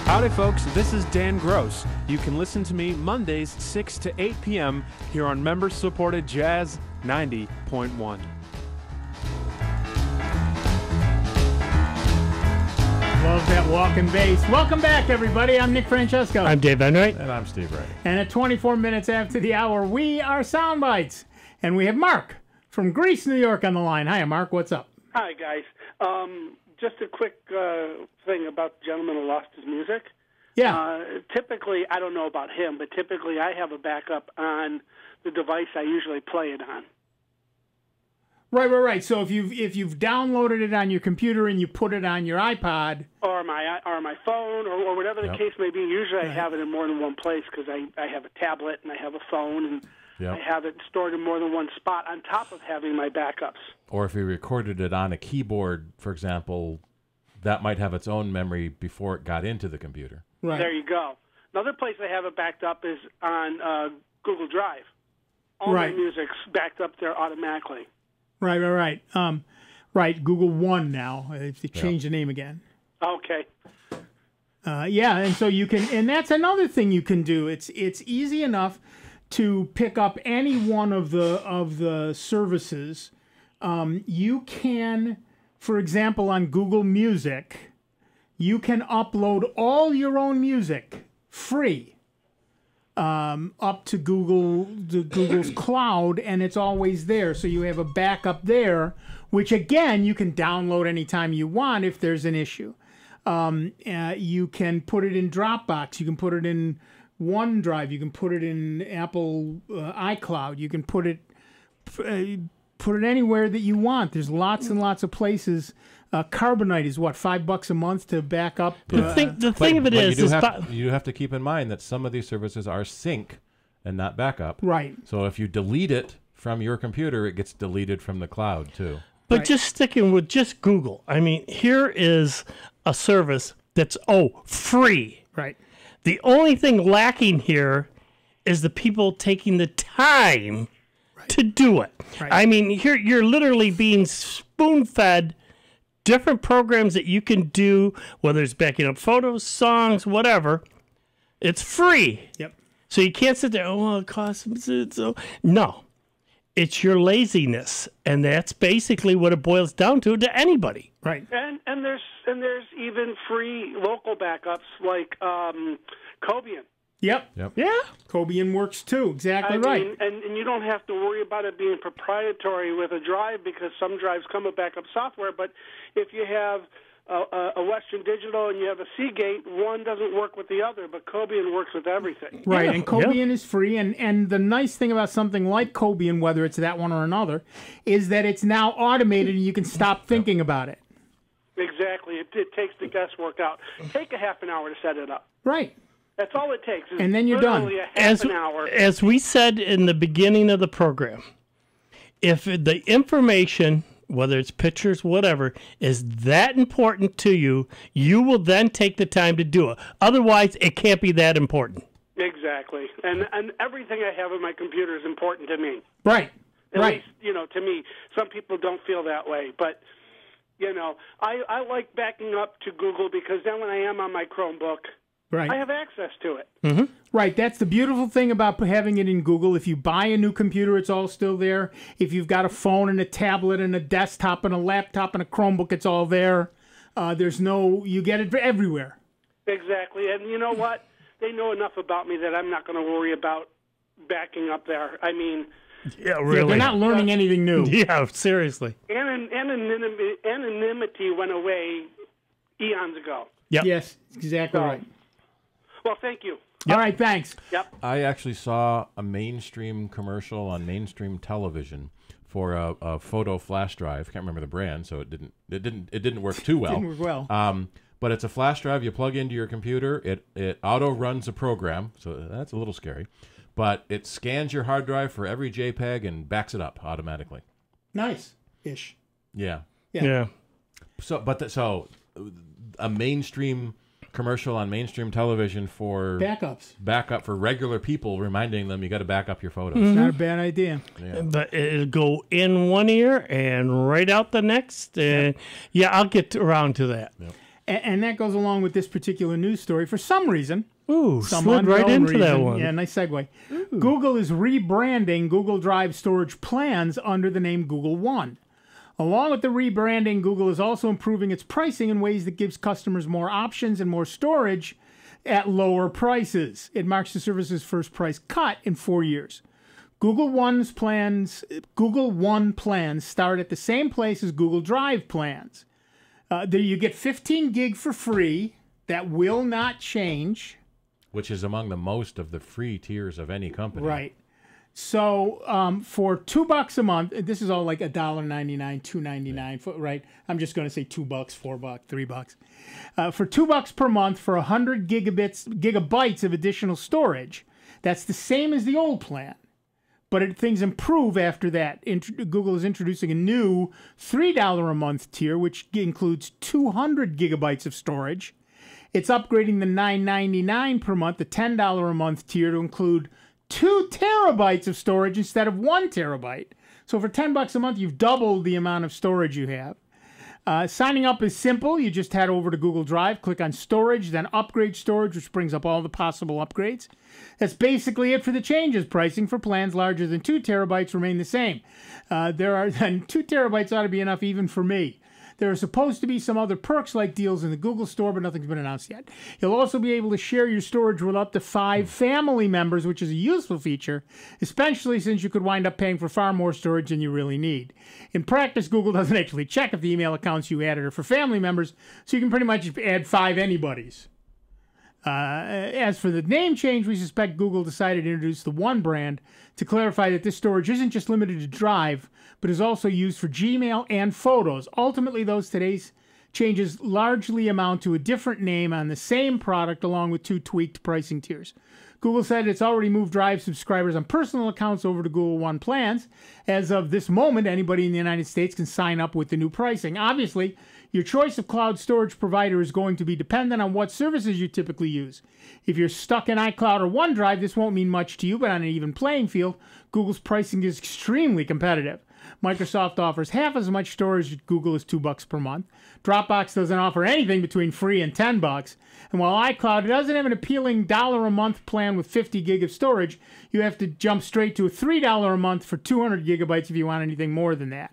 Howdy, folks. This is Dan Gross. You can listen to me Mondays 6 to 8 p.m. here on member-supported Jazz 90.1. Love that walking bass. Welcome back, everybody. I'm Nick Francesco. I'm Dave Enright. And I'm Steve Wright. And at 24 minutes after the hour, we are Sound Bytes. And we have Mark from Greece, New York on the line. Hi, Mark. What's up? Hi, guys. Just a quick thing about the gentleman who lost his music. Yeah. Typically, I don't know about him, but typically I have a backup on the device I usually play it on. Right. So if you've downloaded it on your computer and you put it on your iPod or my phone or whatever the case may be, usually I have it in more than one place because I have a tablet and I have a phone and I have it stored in more than one spot on top of having my backups. Or if you recorded it on a keyboard, for example, that might have its own memory before it got into the computer. Right. There you go. Another place I have it backed up is on Google Drive. All my music's backed up there automatically. Right. Right. Google One now. They changed the name again. Okay. And so you can, and that's another thing you can do. It's easy enough to pick up any one of the services. You can, for example, on Google Music, you can upload all your own music free up to Google's cloud, and it's always there. So you have a backup there, which again you can download anytime you want if there's an issue. You can put it in Dropbox. You can put it in OneDrive. You can put it in Apple iCloud. You can put it anywhere that you want. There's lots and lots of places. Carbonite is what, $5 a month to back up. The thing of it is, you have to keep in mind that some of these services are sync and not backup. Right. So if you delete it from your computer, it gets deleted from the cloud too. But just sticking with just Google, I mean, here is a service that's free. Right. The only thing lacking here is the people taking the time to do it. Right. I mean, here you're literally being spoon-fed different programs that you can do, whether it's backing up photos, songs, whatever. It's free. Yep. So you can't sit there, it costs so. No. It's your laziness, and that's basically what it boils down to anybody. Right. And there's even free local backups like Cobian. Yep. Yeah. Cobian works too. Exactly right. Mean, and you don't have to worry about it being proprietary with a drive because some drives come with backup software. But if you have a Western Digital and you have a Seagate, one doesn't work with the other, but Cobian works with everything. Right, and Cobian is free. And the nice thing about something like Cobian, whether it's that one or another, is that it's now automated and you can stop thinking about it. Exactly. It takes the guesswork out. Take a half an hour to set it up. Right. That's all it takes. And then you're done. An hour. As we said in the beginning of the program, if the information, whether it's pictures, whatever, is that important to you, you will then take the time to do it. Otherwise, it can't be that important. Exactly. And everything I have on my computer is important to me. Right. At least, to me. Some people don't feel that way. But, I like backing up to Google because then when I am on my Chromebook, right, I have access to it. Mm-hmm. Right. That's the beautiful thing about having it in Google. If you buy a new computer, it's all still there. If you've got a phone and a tablet and a desktop and a laptop and a Chromebook, it's all there. You get it everywhere. Exactly. And you know what? They know enough about me that I'm not going to worry about backing up there. I mean... Yeah, really. Yeah, they're not learning anything new. Yeah, seriously. Anonymity went away eons ago. Yep. Yes, exactly right. Well, thank you. All right, thanks. Yep. I actually saw a mainstream commercial on mainstream television for a photo flash drive. Can't remember the brand, so it didn't work too well. Didn't work well. But it's a flash drive you plug into your computer. It auto runs a program, so that's a little scary. But it scans your hard drive for every JPEG and backs it up automatically. Nice-ish. Yeah. Yeah. So a mainstream commercial on mainstream television for backup for regular people, reminding them you got to back up your photos. It's not a bad idea. Yeah. But it'll go in one ear and right out the next. And I'll get around to that. Yep. And that goes along with this particular news story. For some reason, slid right into that one. Yeah, nice segue. Google is rebranding Google Drive storage plans under the name Google One. Along with the rebranding, Google is also improving its pricing in ways that gives customers more options and more storage at lower prices. It marks the service's first price cut in 4 years. Google One plans start at the same place as Google Drive plans. There you get 15 gig for free. That will not change. Which is among the most of the free tiers of any company. Right. So for $2 a month, this is all like $1.99, $2.99, right? I'm just going to say $2, $4, $3. For $2 per month for 100 gigabytes of additional storage, that's the same as the old plan. But things improve after that. Google is introducing a new $3 a month tier, which includes 200 gigabytes of storage. It's upgrading the $9.99 per month, the $10 a month tier, to include 2 terabytes of storage instead of 1 terabyte. So for $10 a month, you've doubled the amount of storage you have. Signing up is simple. You just head over to Google Drive, click on Storage, then Upgrade Storage, which brings up all the possible upgrades. That's basically it for the changes. Pricing for plans larger than 2 terabytes remain the same. And 2 terabytes ought to be enough even for me. There are supposed to be some other perks like deals in the Google Store, but nothing's been announced yet. You'll also be able to share your storage with up to 5 family members, which is a useful feature, especially since you could wind up paying for far more storage than you really need. In practice, Google doesn't actually check if the email accounts you added are for family members, so you can pretty much add 5 anybody's. As for the name change, we suspect Google decided to introduce the One brand to clarify that this storage isn't just limited to Drive, but is also used for Gmail and Photos. Ultimately, today's changes largely amount to a different name on the same product along with 2 tweaked pricing tiers. Google said it's already moved Drive subscribers on personal accounts over to Google One plans. As of this moment, anybody in the United States can sign up with the new pricing. Obviously, your choice of cloud storage provider is going to be dependent on what services you typically use. If you're stuck in iCloud or OneDrive, this won't mean much to you, but on an even playing field, Google's pricing is extremely competitive. Microsoft offers half as much storage as Google is $2 per month. Dropbox doesn't offer anything between free and $10. And while iCloud doesn't have an appealing $1 a month plan with 50 gig of storage, you have to jump straight to a $3 a month for 200 gigabytes if you want anything more than that.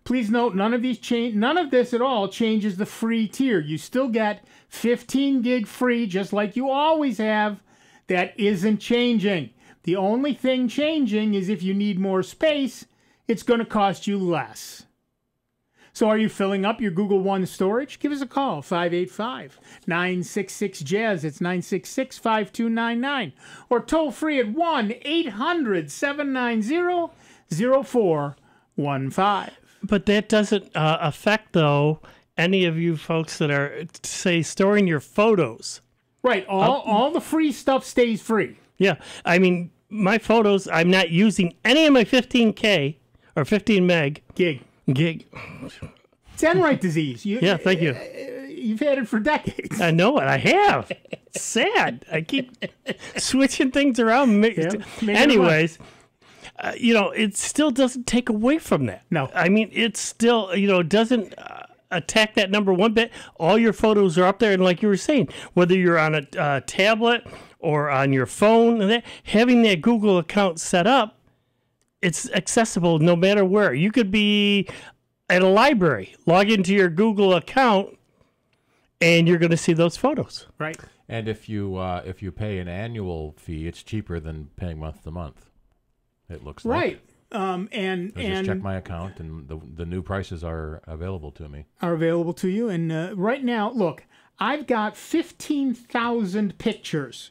Please note, none of this at all changes the free tier. You still get 15 gig free, just like you always have. That isn't changing. The only thing changing is if you need more space, it's going to cost you less. So are you filling up your Google One storage? Give us a call, 585-966-JAZZ. It's 966-5299. Or toll free at 1-800-790-0415. But that doesn't affect, though, any of you folks that are, say, storing your photos. Right. All the free stuff stays free. Yeah. I mean, my photos, I'm not using any of my 15K or 15 meg. Gig. It's Enright disease. Yeah, thank you. You've had it for decades. I know it. I have. It's sad. I keep switching things around. Anyways, it still doesn't take away from that. No. I mean, it still, doesn't attack that number one bit. All your photos are up there. And like you were saying, whether you're on a tablet or on your phone, having that Google account set up, it's accessible no matter where. You could be at a library, log into your Google account, and you're going to see those photos. Right. And if you pay an annual fee, it's cheaper than paying month to month. It looks right. like. And just check my account, and the new prices are available to me. Are available to you. And right now, look, I've got 15,000 pictures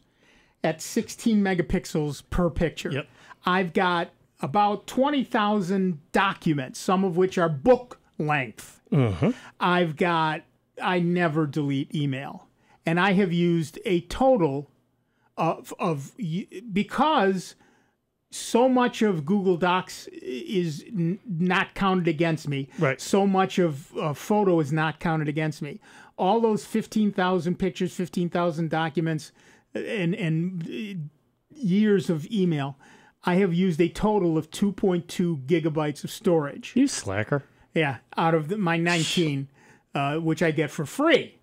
at 16 megapixels per picture. Yep. I've got about 20,000 documents, some of which are book length. Mm-hmm. I never delete email. And I have used a total of because so much of Google Docs is not counted against me. Right. So much of photo is not counted against me. All those 15,000 pictures, 15,000 documents, and years of email, I have used a total of 2.2 gigabytes of storage. You slacker. Yeah, out of my 19, which I get for free.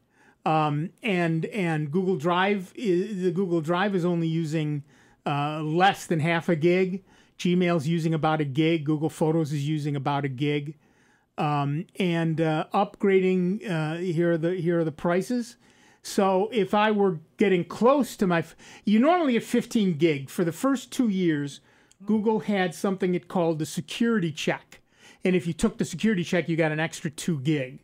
And Google Drive is only using less than half a gig. Gmail's using about a gig. Google Photos is using about a gig. and upgrading. Here are the prices. So if I were getting close to you normally get 15 gig. For the first 2 years, Google had something it called the security check. And if you took the security check, you got an extra 2 gig.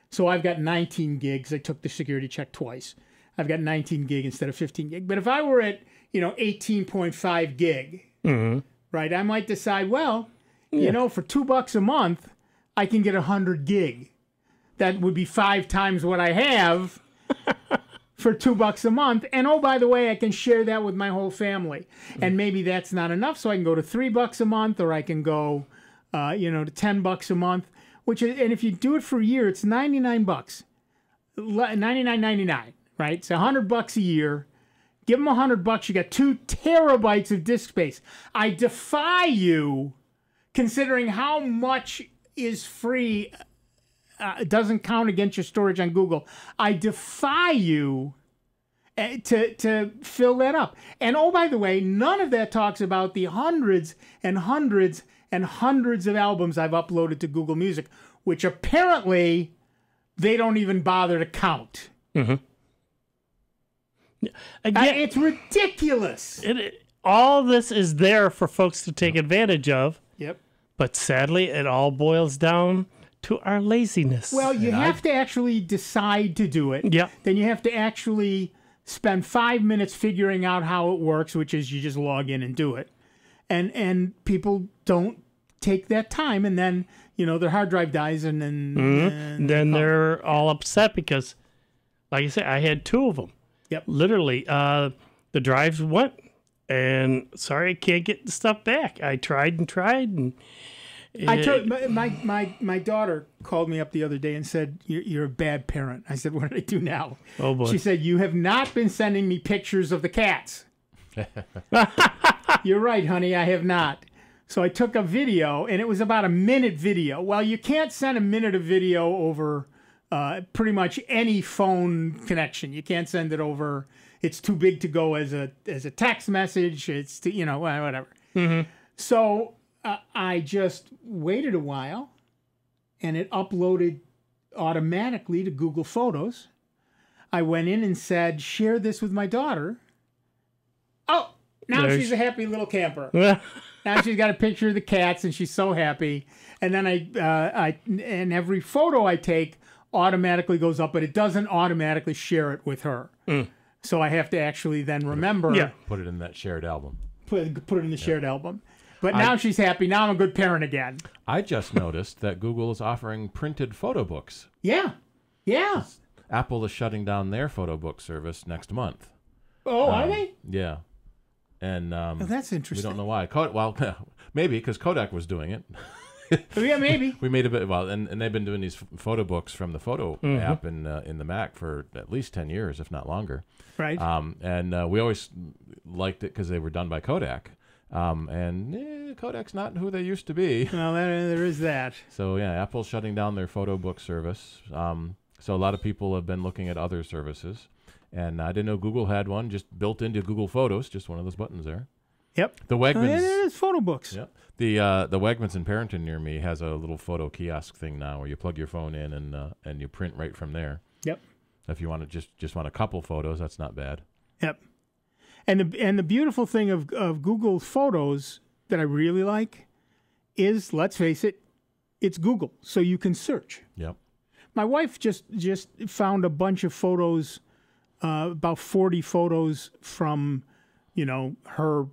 So I've got 19 gigs. I took the security check twice. I've got 19 gig instead of 15 gig. But if I were at, 18.5 gig, right, I might decide, well, for $2 a month, I can get 100 gig. That would be 5 times what I have for $2 a month. And oh, by the way, I can share that with my whole family. And maybe that's not enough, so I can go to $3 a month, or I can go, to $10 a month. And if you do it for a year, it's $99, $99.99, right? It's $100 a year. Give them $100, you got 2 terabytes of disk space. I defy you, considering how much is free, it doesn't count against your storage on Google. I defy you to fill that up. And oh, by the way, none of that talks about the hundreds and hundreds and hundreds of albums I've uploaded to Google Music, which apparently they don't even bother to count. Again, it's ridiculous. All this is there for folks to take advantage of. Yep. But sadly, it all boils down to our laziness. Well, you have to actually decide to do it. Yep. Then you have to actually spend 5 minutes figuring out how it works, which is you just log in and do it. And people don't take that time, and then their hard drive dies, and then they're all upset because, like I said, I had 2 of them. Yep. Literally, the drives went, and sorry, I can't get the stuff back. I tried and tried, and I told my daughter called me up the other day and said, "You're a bad parent." I said, "What did I do now?" Oh boy. She said, "You have not been sending me pictures of the cats." You're right, honey. I have not. So I took a video, and it was about a minute video. Well, you can't send a minute of video over pretty much any phone connection. You can't send it over. It's too big to go as a text message. It's whatever. So I just waited a while, and it uploaded automatically to Google Photos. I went in and said, "Share this with my daughter." Oh, now she's a happy little camper. Now she's got a picture of the cats, and she's so happy. And then and every photo I take automatically goes up, but it doesn't automatically share it with her. So I have to actually then remember. Yeah. Put it in that shared album. Put it in the shared album. But now she's happy. Now I'm a good parent again. I just noticed that Google is offering printed photo books. Yeah. Yeah. Apple is shutting down their photo book service next month. Oh, are they? Yeah. And that's interesting. We don't know why. Well, maybe because Kodak was doing it. Yeah, maybe. We made a bit. Well, and they've been doing these photo books from the photo app in the Mac for at least 10 years, if not longer. Right. And we always liked it because they were done by Kodak. And Kodak's not who they used to be. Well, there is that. So yeah, Apple's shutting down their photo book service. So a lot of people have been looking at other services. And I didn't know Google had one just built into Google Photos, just one of those buttons there. Yep. The Wegmans. It's photo books. Yep. The Wegmans in Parenton near me has a little photo kiosk thing now where you plug your phone in and you print right from there. Yep. If you want to just want a couple photos, that's not bad. Yep. And the beautiful thing of Google Photos that I really like is, let's face it, it's Google, so you can search. Yep. My wife just found a bunch of photos, about 40 photos from, her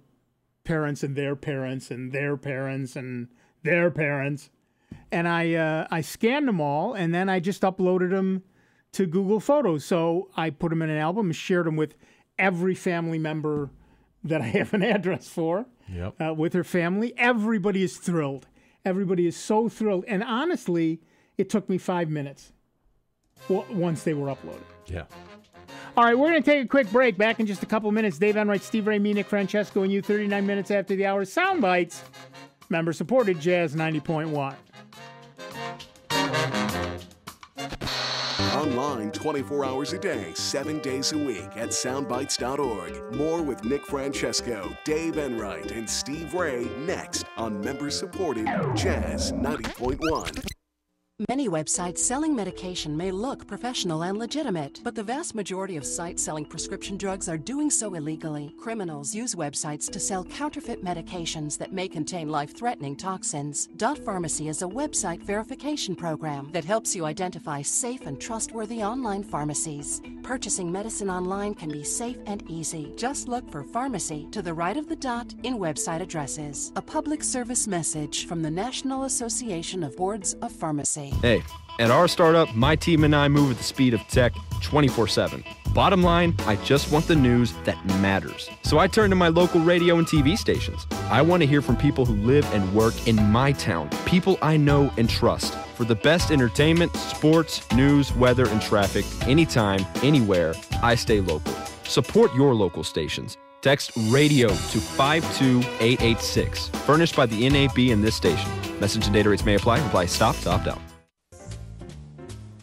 parents and their parents and their parents and their parents. And I scanned them all, and then I just uploaded them to Google Photos. So I put them in an album and shared them with every family member that I have an address for. Yep. With her family. Everybody is thrilled. Everybody is so thrilled. And honestly, it took me 5 minutes once they were uploaded. Yeah. All right, we're going to take a quick break. Back in just a couple minutes. Dave Enright, Steve Ray, me, Nick Francesco, and you. 39 minutes after the hour. Sound Bites. Member-supported Jazz 90.1. Online 24 hours a day, 7 days a week at soundbites.org. More with Nick Francesco, Dave Enright, and Steve Ray next on member-supported Jazz 90.1. Many websites selling medication may look professional and legitimate, but the vast majority of sites selling prescription drugs are doing so illegally. Criminals use websites to sell counterfeit medications that may contain life-threatening toxins. Dot Pharmacy is a website verification program that helps you identify safe and trustworthy online pharmacies. Purchasing medicine online can be safe and easy. Just look for pharmacy to the right of the dot in website addresses. A public service message from the National Association of Boards of Pharmacy. Hey, at our startup, my team and I move at the speed of tech 24/7. Bottom line, I just want the news that matters. So I turn to my local radio and TV stations. I want to hear from people who live and work in my town, people I know and trust. For the best entertainment, sports, news, weather, and traffic, anytime, anywhere, I stay local. Support your local stations. Text radio to 52886. Furnished by the NAB and this station. Message and data rates may apply. Reply stop to opt out.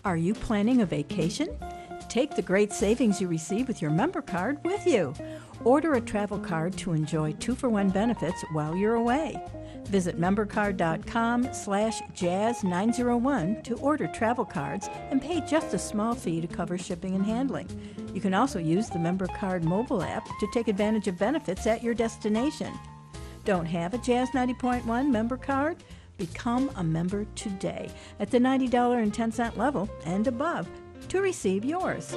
Are you planning a vacation? Take the great savings you receive with your member card with you. Order a travel card to enjoy 2-for-1 benefits while you're away. Visit membercard.com/jazz901 to order travel cards and pay just a small fee to cover shipping and handling. You can also use the member card mobile app to take advantage of benefits at your destination. Don't have a Jazz 90.1 member card? Become a member today at the $90.10 level and above to receive yours.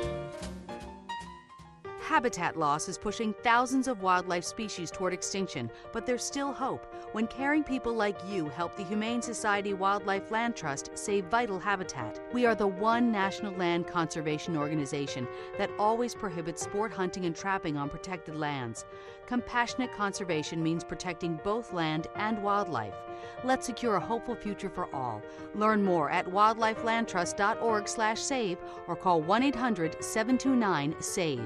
Habitat loss is pushing thousands of wildlife species toward extinction, but there's still hope when caring people like you help the Humane Society Wildlife Land Trust save vital habitat. We are the one national land conservation organization that always prohibits sport hunting and trapping on protected lands. Compassionate conservation means protecting both land and wildlife. Let's secure a hopeful future for all. Learn more at wildlifelandtrust.org/save or call 1-800-729-SAVE.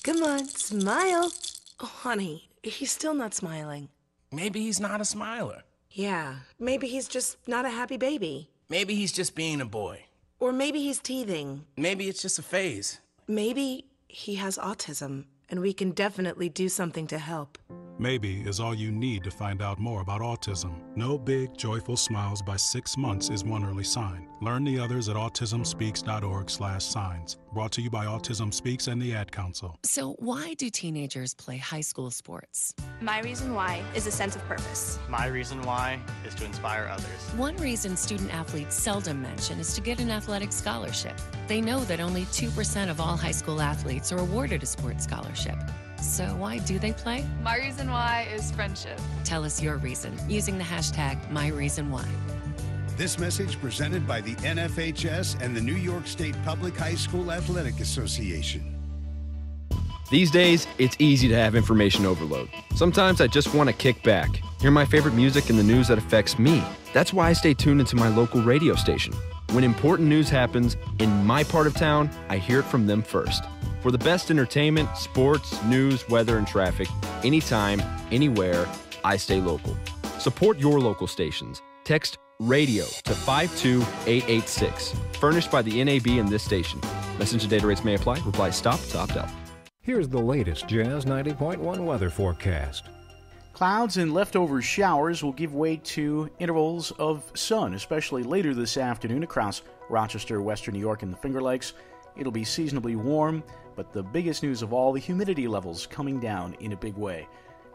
Come on, smile. Oh, honey, he's still not smiling. Maybe he's not a smiler. Yeah, maybe he's just not a happy baby. Maybe he's just being a boy. Or maybe he's teething. Maybe it's just a phase. Maybe he has autism, and we can definitely do something to help. Maybe is all you need to find out more about autism. No big, joyful smiles by 6 months is one early sign. Learn the others at autismspeaks.org/signs. Brought to you by Autism Speaks and the Ad Council. So why do teenagers play high school sports? My reason why is a sense of purpose. My reason why is to inspire others. One reason student athletes seldom mention is to get an athletic scholarship. They know that only 2% of all high school athletes are awarded a sports scholarship. So why do they play? My reason why is friendship. Tell us your reason using the hashtag #MyReasonWhy. This message presented by the NFHS and the New York State Public High School Athletic Association. These days, it's easy to have information overload. Sometimes I just want to kick back, hear my favorite music and the news that affects me. That's why I stay tuned into my local radio station. When important news happens in my part of town, I hear it from them first. For the best entertainment, sports, news, weather, and traffic, anytime, anywhere, I stay local. Support your local stations. Text radio to 52886. Furnished by the NAB and this station. Message and data rates may apply. Reply stop to opt out. Here's the latest Jazz 90.1 weather forecast. Clouds and leftover showers will give way to intervals of sun, especially later this afternoon across Rochester, Western New York, and the Finger Lakes. It'll be seasonably warm, but the biggest news of all, the humidity levels coming down in a big way.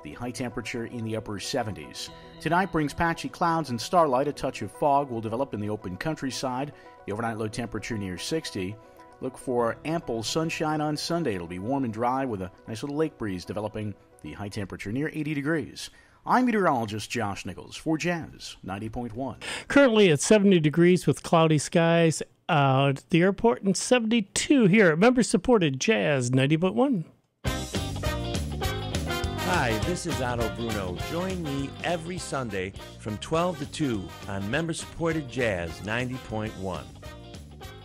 The high temperature in the upper 70s. Tonight brings patchy clouds and starlight. A touch of fog will develop in the open countryside. The overnight low temperature near 60. Look for ample sunshine on Sunday. It'll be warm and dry with a nice little lake breeze developing. The high temperature near 80 degrees. I'm meteorologist Josh Nichols for Jazz 90.1. Currently at 70 degrees with cloudy skies at the airport and 72 here at member-supported Jazz 90.1. Hi, this is Otto Bruno. Join me every Sunday from 12 to 2 on member-supported Jazz 90.1.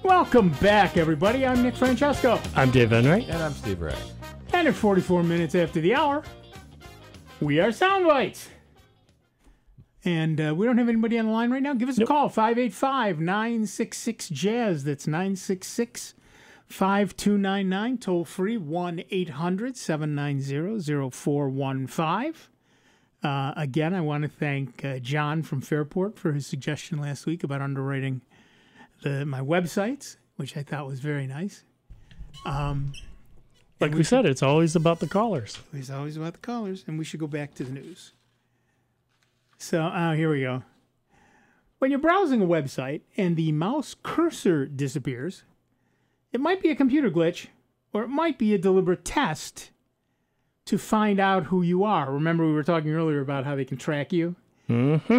Welcome back, everybody. I'm Nick Francesco. I'm Dave Enright. And I'm Steve Ray. And at 44 minutes after the hour, we are Sound Bytes. And we don't have anybody on the line right now. Give us a call, 585-966-JAZZ. That's 966-5299. Toll free, 1-800-790-0415. Again, I want to thank John from Fairport for his suggestion last week about underwriting my websites, which I thought was very nice. Like we said, it's always about the callers. It's always about the callers, and we should go back to the news. So here we go. When you're browsing a website and the mouse cursor disappears, it might be a computer glitch, or it might be a deliberate test to find out who you are. Remember we were talking earlier about how they can track you? Mm-hmm.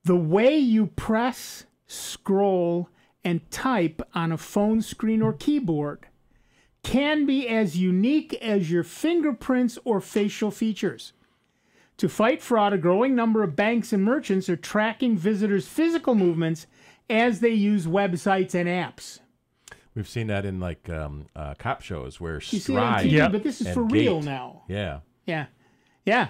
The way you press, scroll, and type on a phone screen or keyboard can be as unique as your fingerprints or facial features. To fight fraud, a growing number of banks and merchants are tracking visitors' physical movements as they use websites and apps. We've seen that in like cop shows where You see it on TV, but this is for real now. Yeah. Yeah.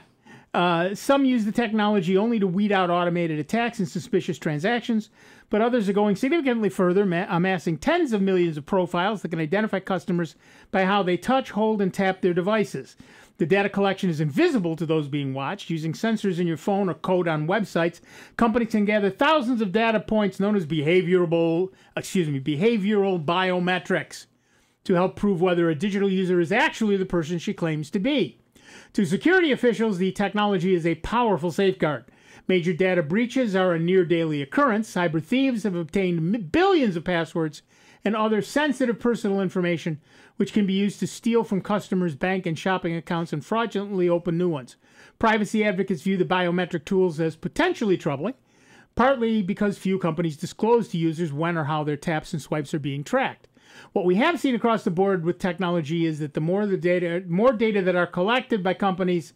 Some use the technology only to weed out automated attacks and suspicious transactions, but others are going significantly further, amassing tens of millions of profiles that can identify customers by how they touch, hold, and tap their devices. The data collection is invisible to those being watched. Using sensors in your phone or code on websites, companies can gather thousands of data points known as behavioral biometrics to help prove whether a digital user is actually the person she claims to be. To security officials, the technology is a powerful safeguard. Major data breaches are a near-daily occurrence. Cyber thieves have obtained billions of passwords and other sensitive personal information, which can be used to steal from customers' bank and shopping accounts and fraudulently open new ones. Privacy advocates view the biometric tools as potentially troubling, partly because few companies disclose to users when or how their taps and swipes are being tracked. What we have seen across the board with technology is that the more data that are collected by companies,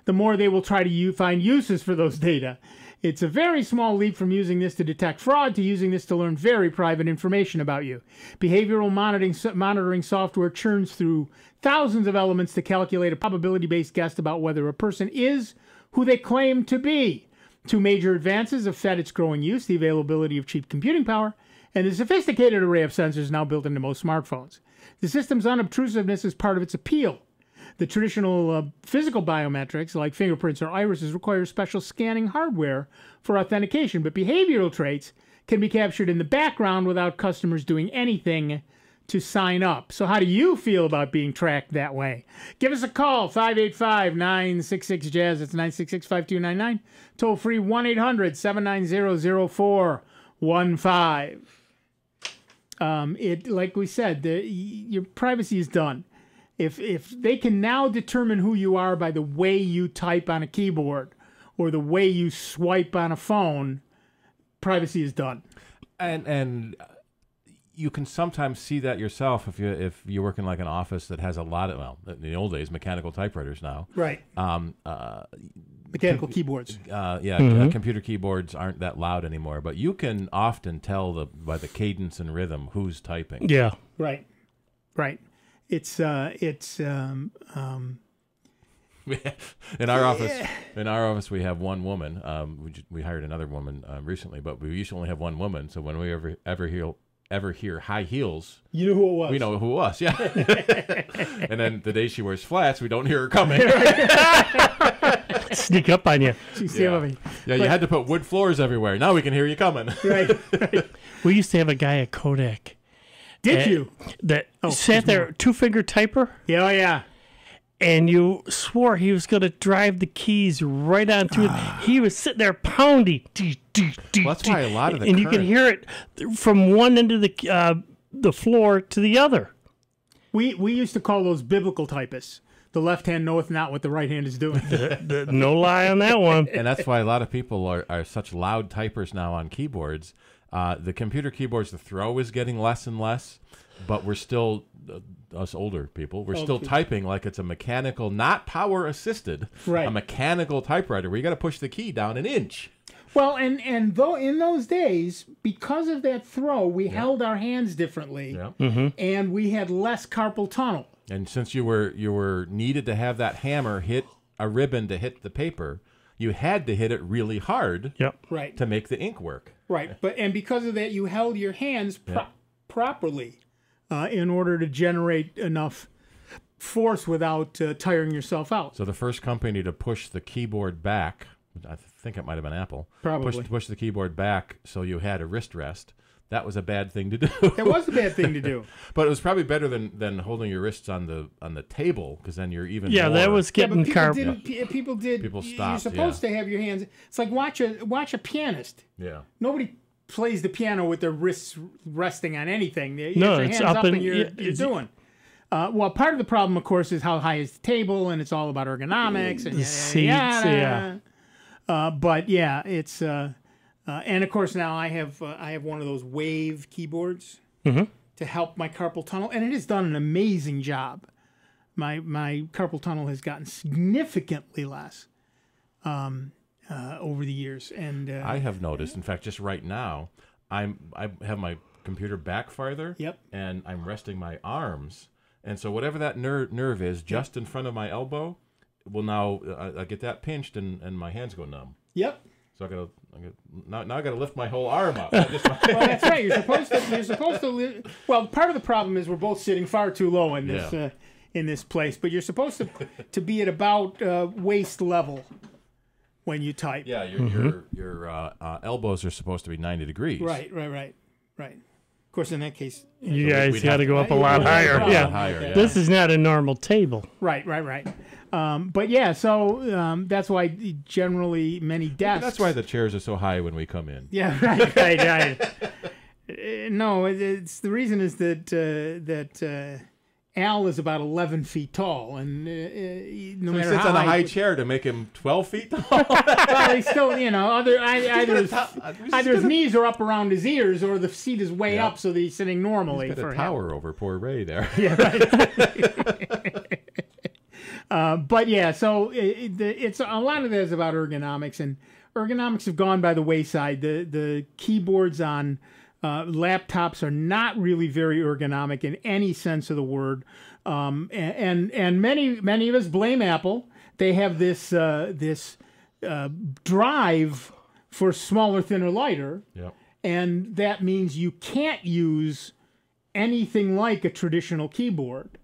the more they will try to find uses for those data. It's a very small leap from using this to detect fraud to using this to learn very private information about you. Behavioral monitoring software churns through thousands of elements to calculate a probability-based guess about whether a person is who they claim to be. Two major advances have fed its growing use: the availability of cheap computing power and the sophisticated array of sensors now built into most smartphones. The system's unobtrusiveness is part of its appeal. The traditional physical biometrics, like fingerprints or irises, require special scanning hardware for authentication, but behavioral traits can be captured in the background without customers doing anything to sign up. So how do you feel about being tracked that way? Give us a call, 585-966-JAZZ. That's 966-5299. Toll free 1-800-790-0415. Like we said, your privacy is done. If they can now determine who you are by the way you type on a keyboard or the way you swipe on a phone, privacy is done. And you can sometimes see that yourself if you work in like an office that has a lot of, well, in the old days, mechanical typewriters now. Right. Mechanical keyboards. Computer keyboards aren't that loud anymore, but you can often tell by the cadence and rhythm who's typing. Yeah. Right. It's in our office we have one woman. We hired another woman recently, but we used to only have one woman. So when we ever hear high heels, you know who it was. We know who it was. Yeah. And then the day she wears flats, we don't hear her coming. Sneak up on you. Yeah, you had to put wood floors everywhere. Now we can hear you coming. Right. We used to have a guy at Kodak. Did you? That sat there, two-finger typer. Yeah, yeah. And you swore he was going to drive the keys right onto it. He was sitting there pounding. That's why a lot of the and you can hear it from one end of the floor to the other. We used to call those biblical typists. The left hand knoweth not what the right hand is doing. No lie on that one. And that's why a lot of people are such loud typers now on keyboards. The computer keyboards, the throw is getting less and less, but we're still, us older people, we're still typing like it's a mechanical, not power-assisted, a mechanical typewriter where you got to push the key down an inch. Well, and though in those days, because of that throw, we held our hands differently, and we had less carpal tunnel. And since you were needed to have that hammer hit a ribbon to hit the paper, you had to hit it really hard to make the ink work. Right, and because of that, you held your hands properly in order to generate enough force without tiring yourself out. So the first company to push the keyboard back, I think it might have been Apple, probably push the keyboard back so you had a wrist rest. that was a bad thing to do. It was a bad thing to do. But it was probably better than holding your wrists on the table, because then you're even more... that was getting People stopped. You're supposed to have your hands. It's like watch a pianist. Yeah. Nobody plays the piano with their wrists resting on anything. You No, have your it's hands up and and- you're doing. Well, part of the problem, of course, is how high is the table, and it's all about ergonomics and The seats, but yeah, it's and of course now I have one of those wave keyboards to help my carpal tunnel, and it has done an amazing job. My carpal tunnel has gotten significantly less over the years, and I have noticed. In fact, just right now, I have my computer back farther. Yep. And I'm resting my arms, and so whatever that nerve is just in front of my elbow, will now I get that pinched, and my hands go numb. Yep. So now I got to lift my whole arm up. Well, that's right. You're supposed to. Well, part of the problem is we're both sitting far too low in this in this place, but you're supposed to be at about waist level when you type. Yeah, your elbows are supposed to be 90 degrees. Right. Of course, in that case, you guys got to go up a lot higher. Yeah. This is not a normal table. Right. But yeah, so that's why generally many desks. That's why the chairs are so high when we come in. Yeah, right. No, it's the reason is that Al is about 11 feet tall, and no so matter he sits how on a high high chair to make him 12 feet tall. Well, he's still, either his knees are up around his ears, or the seat is way up, so that he's sitting normally. He's got a tower over poor Ray there. Yeah, right. But yeah, so it's a lot of that is about ergonomics, and ergonomics have gone by the wayside. The keyboards on laptops are not really very ergonomic in any sense of the word, and many of us blame Apple. They have this drive for smaller, thinner, lighter, and that means you can't use anything like a traditional keyboard,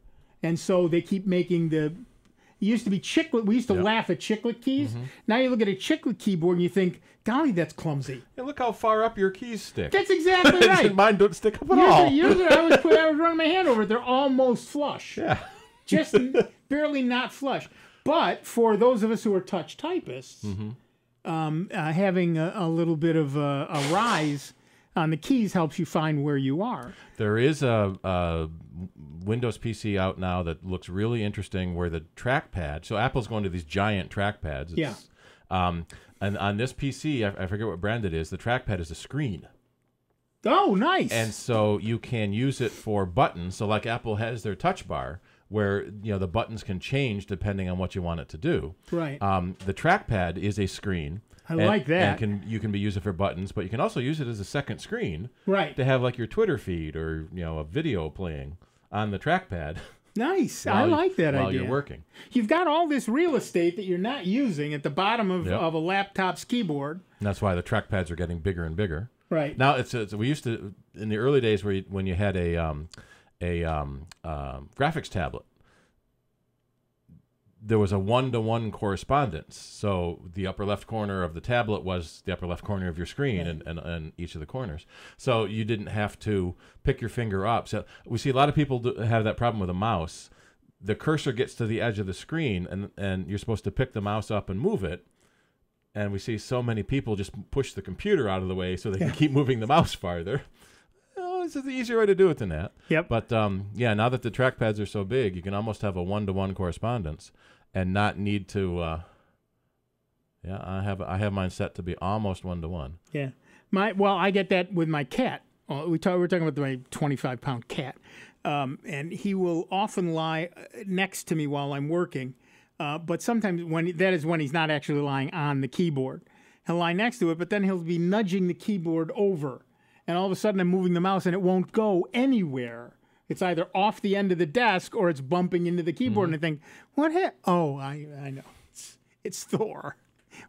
and so they keep making the. It used to be chiclet. We used to laugh at chiclet keys. Now you look at a chiclet keyboard and you think, golly, that's clumsy. Yeah, look how far up your keys stick. That's exactly right. Mine don't stick up at all. I was running my hand over it. They're almost flush. Yeah. Just barely not flush. But for those of us who are touch typists, having a little bit of a rise on the keys helps you find where you are. There is a Windows PC out now that looks really interesting, where the trackpad. So Apple's going to these giant trackpads. And on this PC, I forget what brand it is. The trackpad is a screen. Oh, nice. And so you can use it for buttons. So like Apple has their touch bar, where the buttons can change depending on what you want it to do. Right. The trackpad is a screen. I like that. And you can be used it for buttons, but you can also use it as a second screen. Right. To have like your Twitter feed or a video playing on the trackpad. Nice. I like that idea. While you're working. You've got all this real estate that you're not using at the bottom of a laptop's keyboard. And that's why the trackpads are getting bigger and bigger. Right. Now we used to, in the early days when you had a graphics tablet, there was a one-to-one correspondence. So the upper left corner of the tablet was the upper left corner of your screen, and each of the corners. So you didn't have to pick your finger up. So we see a lot of people have that problem with a mouse. The cursor gets to the edge of the screen, and you're supposed to pick the mouse up and move it. And we see so many people just push the computer out of the way so they can keep moving the mouse farther. This is the easier way to do it than that. Yep. But now that the trackpads are so big, you can almost have a one-to-one correspondence and not need to. I have mine set to be almost one-to-one. Yeah. I get that with my cat. We're talking about my 25-pound cat, and he will often lie next to me while I'm working. But sometimes when he's not actually lying on the keyboard, he'll lie next to it, but then he'll be nudging the keyboard over. And all of a sudden I'm moving the mouse and it won't go anywhere. It's either off the end of the desk or it's bumping into the keyboard. And I think, what happened? Oh, I know. It's Thor.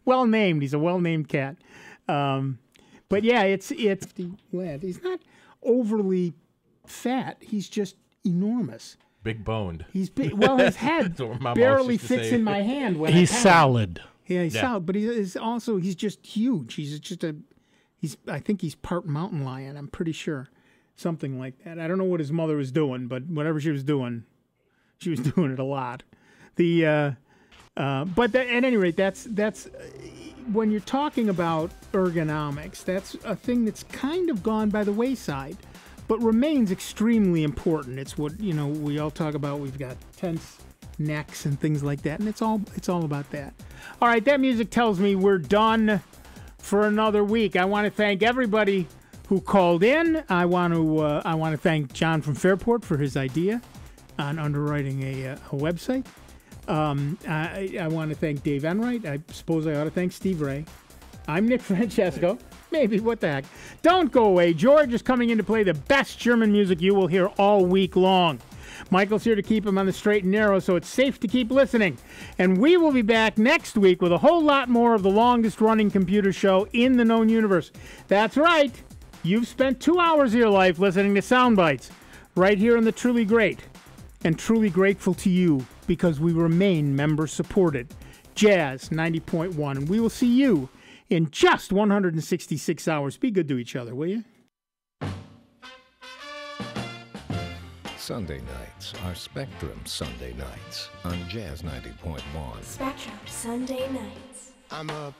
Well named. He's a well-named cat. But yeah, it's lad. He's not overly fat. He's just enormous. Big boned. He's big. Well, his head barely fits in my hand when he's I solid. Yeah, he's solid. But he's just huge. He's I think he's part mountain lion. I'm pretty sure, something like that. I don't know what his mother was doing, but whatever she was doing it a lot. But at any rate, that's when you're talking about ergonomics, that's a thing that's kind of gone by the wayside, but remains extremely important. It's what, we all talk about. We've got tense necks and things like that, and it's all about that. All right, that music tells me we're done for another week. I want to thank everybody who called in. I want to thank John from Fairport for his idea on underwriting a website. I want to thank Dave Enright. I suppose I ought to thank Steve Ray. I'm Nick Francesco. Maybe, what the heck. Don't go away. George is coming in to play the best German music you will hear all week long. Michael's here to keep him on the straight and narrow, so it's safe to keep listening. And we will be back next week with a whole lot more of the longest-running computer show in the known universe. That's right. You've spent 2 hours of your life listening to Sound Bytes right here on the Truly Great. And truly grateful to you because we remain member-supported. Jazz 90.1. And we will see you in just 166 hours. Be good to each other, will you? Sunday nights are Spectrum Sunday nights on Jazz 90.1. Spectrum Sunday nights. I'm up